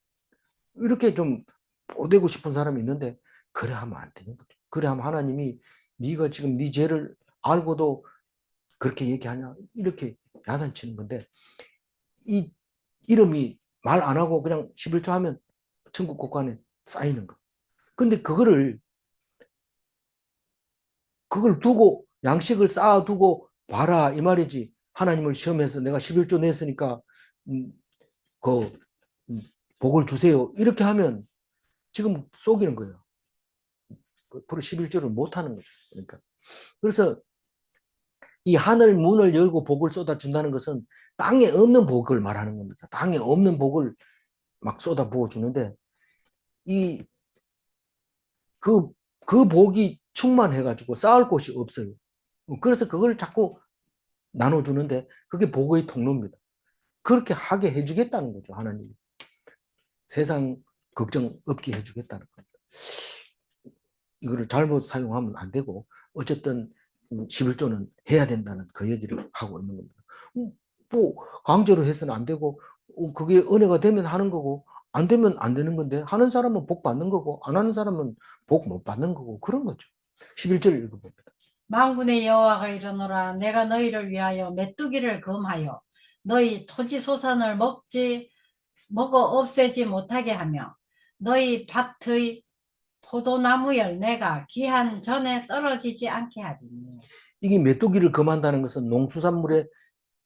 이렇게 좀 보대고 싶은 사람이 있는데 그래 하면 안 되는 거죠. 그래 하면 하나님이 네가 지금 네 죄를 알고도 그렇게 얘기하냐 이렇게 야단치는 건데 이 이름이 말 안 하고 그냥 11조 하면 천국 곳간에 쌓이는 거. 근데 그걸 두고 양식을 쌓아두고 봐라 이 말이지. 하나님을 시험해서 내가 11조 냈으니까 음, 그 복을 주세요. 이렇게 하면 지금 속이는 거예요. 앞으로 11조를 못 하는 거죠. 그러니까 그래서 이 하늘 문을 열고 복을 쏟아준다는 것은 땅에 없는 복을 말하는 겁니다. 땅에 없는 복을 막 쏟아 부어 주는데 이 그, 그 복이 충만해가지고 쌓을 곳이 없어요. 그래서 그걸 자꾸 나눠주는데 그게 복의 통로입니다. 그렇게 하게 해주겠다는 거죠, 하나님이. 세상 걱정 없게 해주겠다는 겁니다. 이거를 잘못 사용하면 안 되고 어쨌든 11조는 해야 된다는 그 얘기를 하고 있는 겁니다. 뭐 강제로 해서는 안 되고 그게 은혜가 되면 하는 거고 안 되면 안 되는 건데 하는 사람은 복 받는 거고 안 하는 사람은 복 못 받는 거고 그런 거죠. 11절 읽어봅니다. 만군의 여호와가 이르노라 내가 너희를 위하여 메뚜기를 금하여 너희 토지 소산을 먹어 없애지 못하게 하며 너희 밭의 포도나무 열매가 기한 전에 떨어지지 않게 하리니. 이게 메뚜기를 금한다는 것은 농수산물에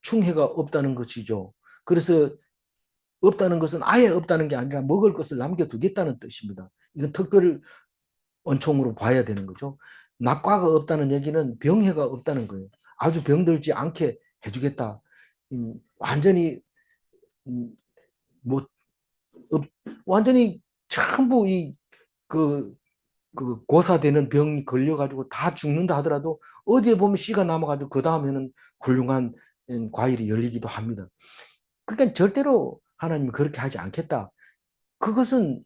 충해가 없다는 것이죠. 그래서 없다는 것은 아예 없다는 게 아니라 먹을 것을 남겨두겠다는 뜻입니다. 이건 특별 언총으로 봐야 되는 거죠. 낙과가 없다는 얘기는 병해가 없다는 거예요. 아주 병들지 않게 해주겠다. 완전히 뭐 완전히 전부 그 고사되는 병이 걸려가지고 다 죽는다 하더라도 어디에 보면 씨가 남아가지고 그 다음에는 훌륭한 과일이 열리기도 합니다. 그러니까 절대로 하나님은 그렇게 하지 않겠다. 그것은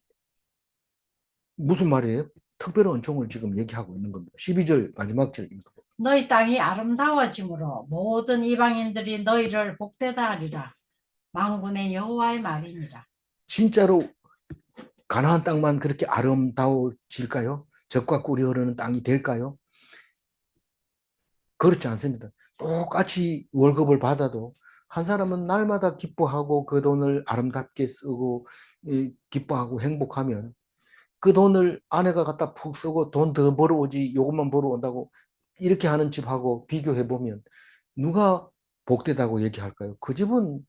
무슨 말이에요? 특별한 은총을 지금 얘기하고 있는 겁니다. 12절 마지막 절 너희 땅이 아름다워짐으로 모든 이방인들이 너희를 복되다 하리라. 만군의 여호와의 말이니라. 진짜로 가나안 땅만 그렇게 아름다워질까요? 젖과 꿀이 흐르는 땅이 될까요? 그렇지 않습니다. 똑같이 월급을 받아도 한 사람은 날마다 기뻐하고 그 돈을 아름답게 쓰고 기뻐하고 행복하면 그 돈을 아내가 갖다 푹 쓰고 돈 더 벌어오지 요것만 벌어온다고 이렇게 하는 집하고 비교해보면 누가 복되다고 얘기할까요? 그 집은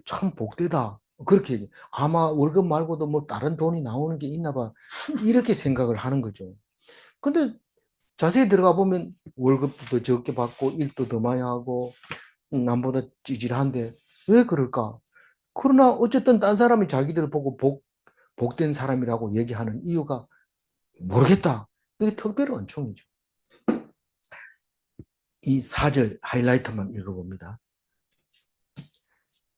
참 복되다. 그렇게 얘기. 아마 월급 말고도 뭐 다른 돈이 나오는 게 있나 봐. 이렇게 생각을 하는 거죠. 근데 자세히 들어가 보면 월급도 더 적게 받고 일도 더 많이 하고 남보다 찌질한데 왜 그럴까? 그러나 어쨌든 딴 사람이 자기들을 보고 복된 사람이라고 얘기하는 이유가 모르겠다. 이게 특별한 은총이죠. 이 4절 하이라이트만 읽어봅니다.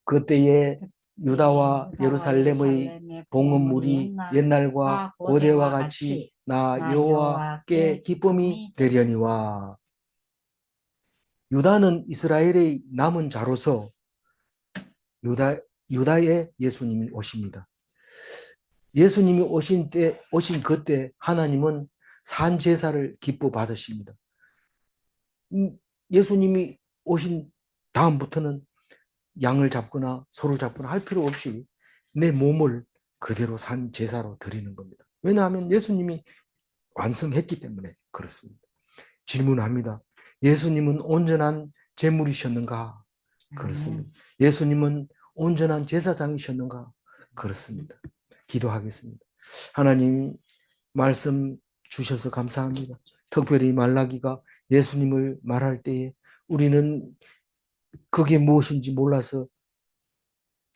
그때에 유다와 예루살렘의 봉헌물이 옛날과 고대와 같이 나 여호와께 기쁨이 되려니와. 유다는 이스라엘의 남은 자로서 유다의 예수님이 오십니다. 예수님이 오신 그때 하나님은 산 제사를 기뻐 받으십니다. 예수님이 오신 다음부터는 양을 잡거나 소를 잡거나 할 필요 없이 내 몸을 그대로 산 제사로 드리는 겁니다. 왜냐하면 예수님이 완성했기 때문에 그렇습니다. 질문합니다. 예수님은 온전한 제물이셨는가? 그렇습니다. 예수님은 온전한 제사장이셨는가? 그렇습니다. 기도하겠습니다. 하나님 말씀 주셔서 감사합니다. 특별히 말라기가 예수님을 말할 때에 우리는 그게 무엇인지 몰라서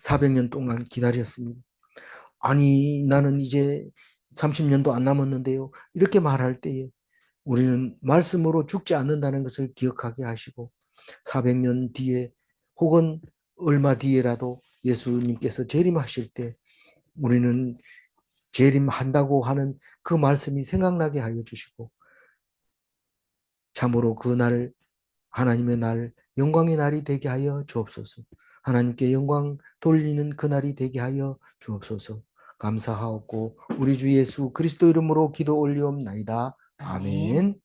400년 동안 기다렸습니다. 아니 나는 이제 30년도 안 남았는데요. 이렇게 말할 때에 우리는 말씀으로 죽지 않는다는 것을 기억하게 하시고 400년 뒤에 혹은 얼마 뒤에라도 예수님께서 재림하실 때 우리는 재림한다고 하는 그 말씀이 생각나게 하여 주시고 참으로 그 날 하나님의 날 영광의 날이 되게 하여 주옵소서. 하나님께 영광 돌리는 그날이 되게 하여 주옵소서. 감사하옵고 우리 주 예수 그리스도 이름으로 기도 올리옵나이다. 아멘. 아멘.